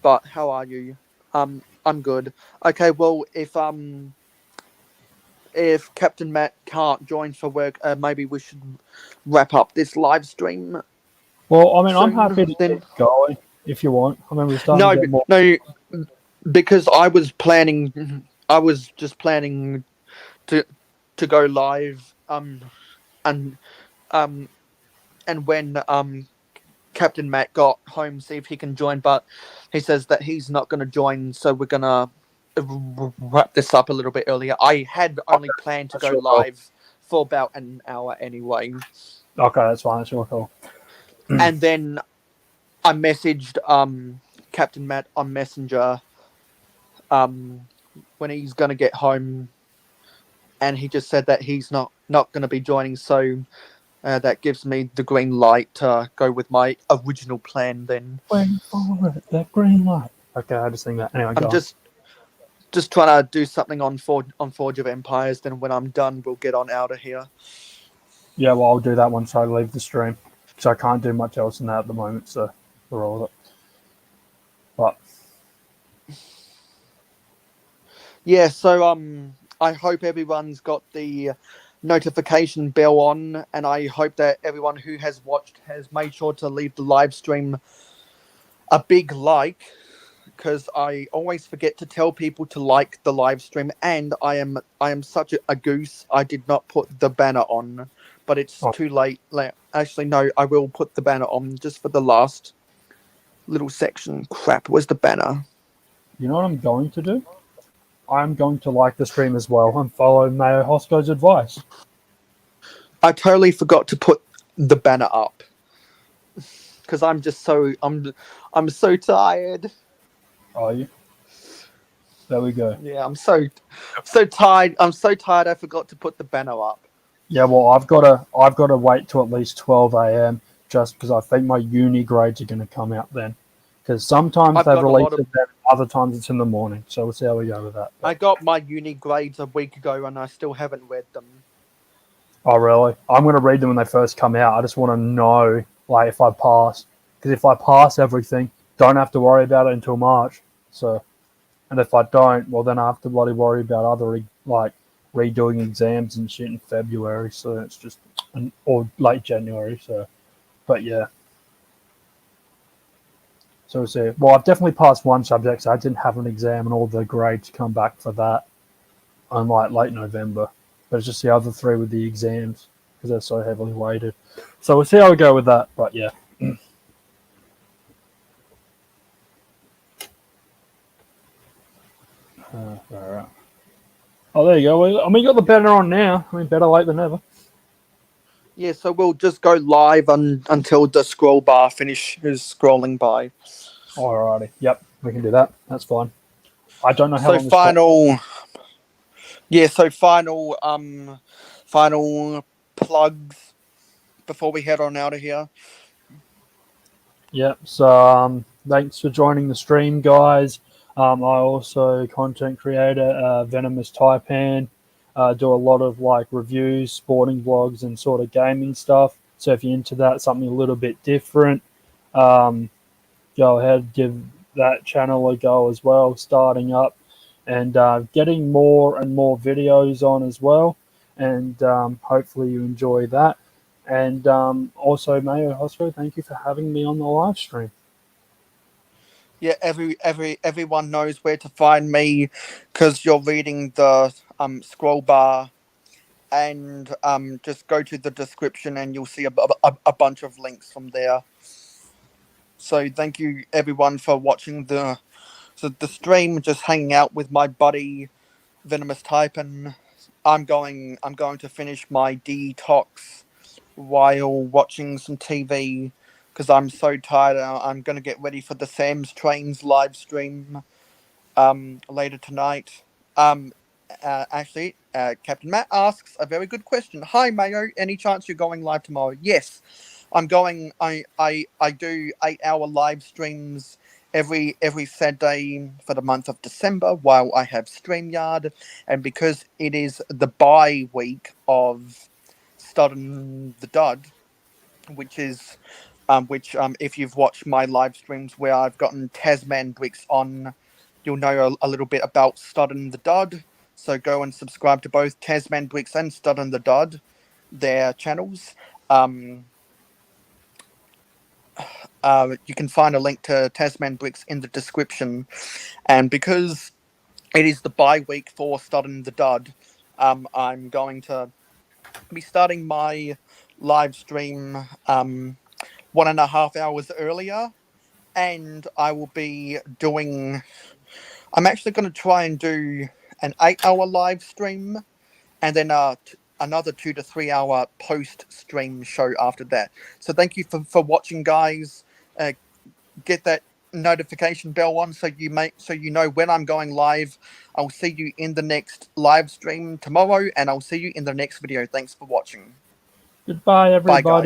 But how are you? I'm good. Okay, well, if Captain Matt can't join for work, maybe we should wrap up this live stream. Well, I mean, I'm Soon, happy to then. keep going if you want. I mean, we're starting No, to get more. no, because I was just planning to go live. And and when Captain Matt got home, see if he can join. But he says that he's not going to join, so we're gonna wrap this up a little bit earlier. I had only planned to go Sure. live for about an hour anyway. Okay, that's fine. That's real cool. And then I messaged Captain Matt on Messenger when he's going to get home, and he just said that he's not going to be joining. So that gives me the green light to go with my original plan. Then Waiting for it, that green light. Okay, I just think that. Anyway, I'm just trying to do something on Forge of Empires. Then when I'm done, we'll get on out of here. Yeah, well, I'll do that once I leave the stream, because I can't do much else in that at the moment. So we're all it. But yeah, so I hope everyone's got the notification bell on, and I hope that everyone who has watched has made sure to leave the live stream a big like, because I always forget to tell people to like the live stream, and I am such a goose. I did not put the banner on, but it's too late. Actually, no, I will put the banner on just for the last little section. Crap, where's the banner? you know what I'm going to do? I'm going to like the stream as well and follow Mayo Hosko's advice. I totally forgot to put the banner up because I'm so tired. Are you? There we go. Yeah, I'm so tired. I'm so tired. I forgot to put the banner up. Yeah, well, I've got to wait till at least 12 a.m. just because I think my uni grades are going to come out then. Because sometimes they've released it then, other times it's in the morning. So we'll see how we go with that. But I got my uni grades a week ago and I still haven't read them. oh, really? I'm going to read them when they first come out. I just want to know, like, if I pass. Because if I pass everything, don't have to worry about it until March. So, and if I don't, well, then I have to bloody worry about other, like, redoing exams and shit in February. So it's just, or late January. So, but yeah. So we'll see. Well, I've definitely passed one subject, so I didn't have an exam and all the grades come back for that on like late November. But it's just the other three with the exams because they're so heavily weighted. So we'll see how we go with that. But yeah. All right. Oh, there you go. I mean, you got the better on now. I mean, better late than never. Yeah, so we'll just go live until the scroll bar finishes scrolling by. Alrighty. Yep, we can do that. That's fine. I don't know how So long this final, yeah. So final plugs before we head on out of here. Yep. So thanks for joining the stream, guys. I also content creator, Venomous Taipan. Do a lot of like reviews, sporting blogs, and sort of gaming stuff. So if you're into that, something a little bit different, go ahead, give that channel a go as well. Starting up and getting more and more videos on as well. And hopefully you enjoy that. And also, Mayo Hosko, thank you for having me on the live stream. Yeah, everyone knows where to find me because you're reading the scroll bar, and just go to the description and you'll see a bunch of links from there. So thank you everyone for watching the stream, just hanging out with my buddy Venomous Taipan. I'm going to finish my detox while watching some TV because I'm so tired. I'm going to get ready for the Sam's Trains live stream later tonight. Actually, Captain Matt asks a very good question. Hi Mayo, any chance you're going live tomorrow? Yes, I'm going. I do 8-hour live streams every Saturday for the month of December while I have StreamYard, and because it is the bye week of Studding the Dud, which is if you've watched my live streams where I've gotten Tasman Bricks on, you'll know a little bit about Studding the Dud. So go and subscribe to both Tasman Bricks and Studding the Dud, their channels. You can find a link to Tasman Bricks in the description. And because it is the bye week for Studding the Dud, I'm going to be starting my live stream 1.5 hours earlier, and I will be doing. I'm actually going to try and do an 8-hour live stream, and then another 2 to 3 hour post stream show after that. So thank you for watching, guys. Get that notification bell on so you know when I'm going live. I'll see you in the next live stream tomorrow, and I'll see you in the next video. Thanks for watching. Goodbye, everybody. Bye, guys.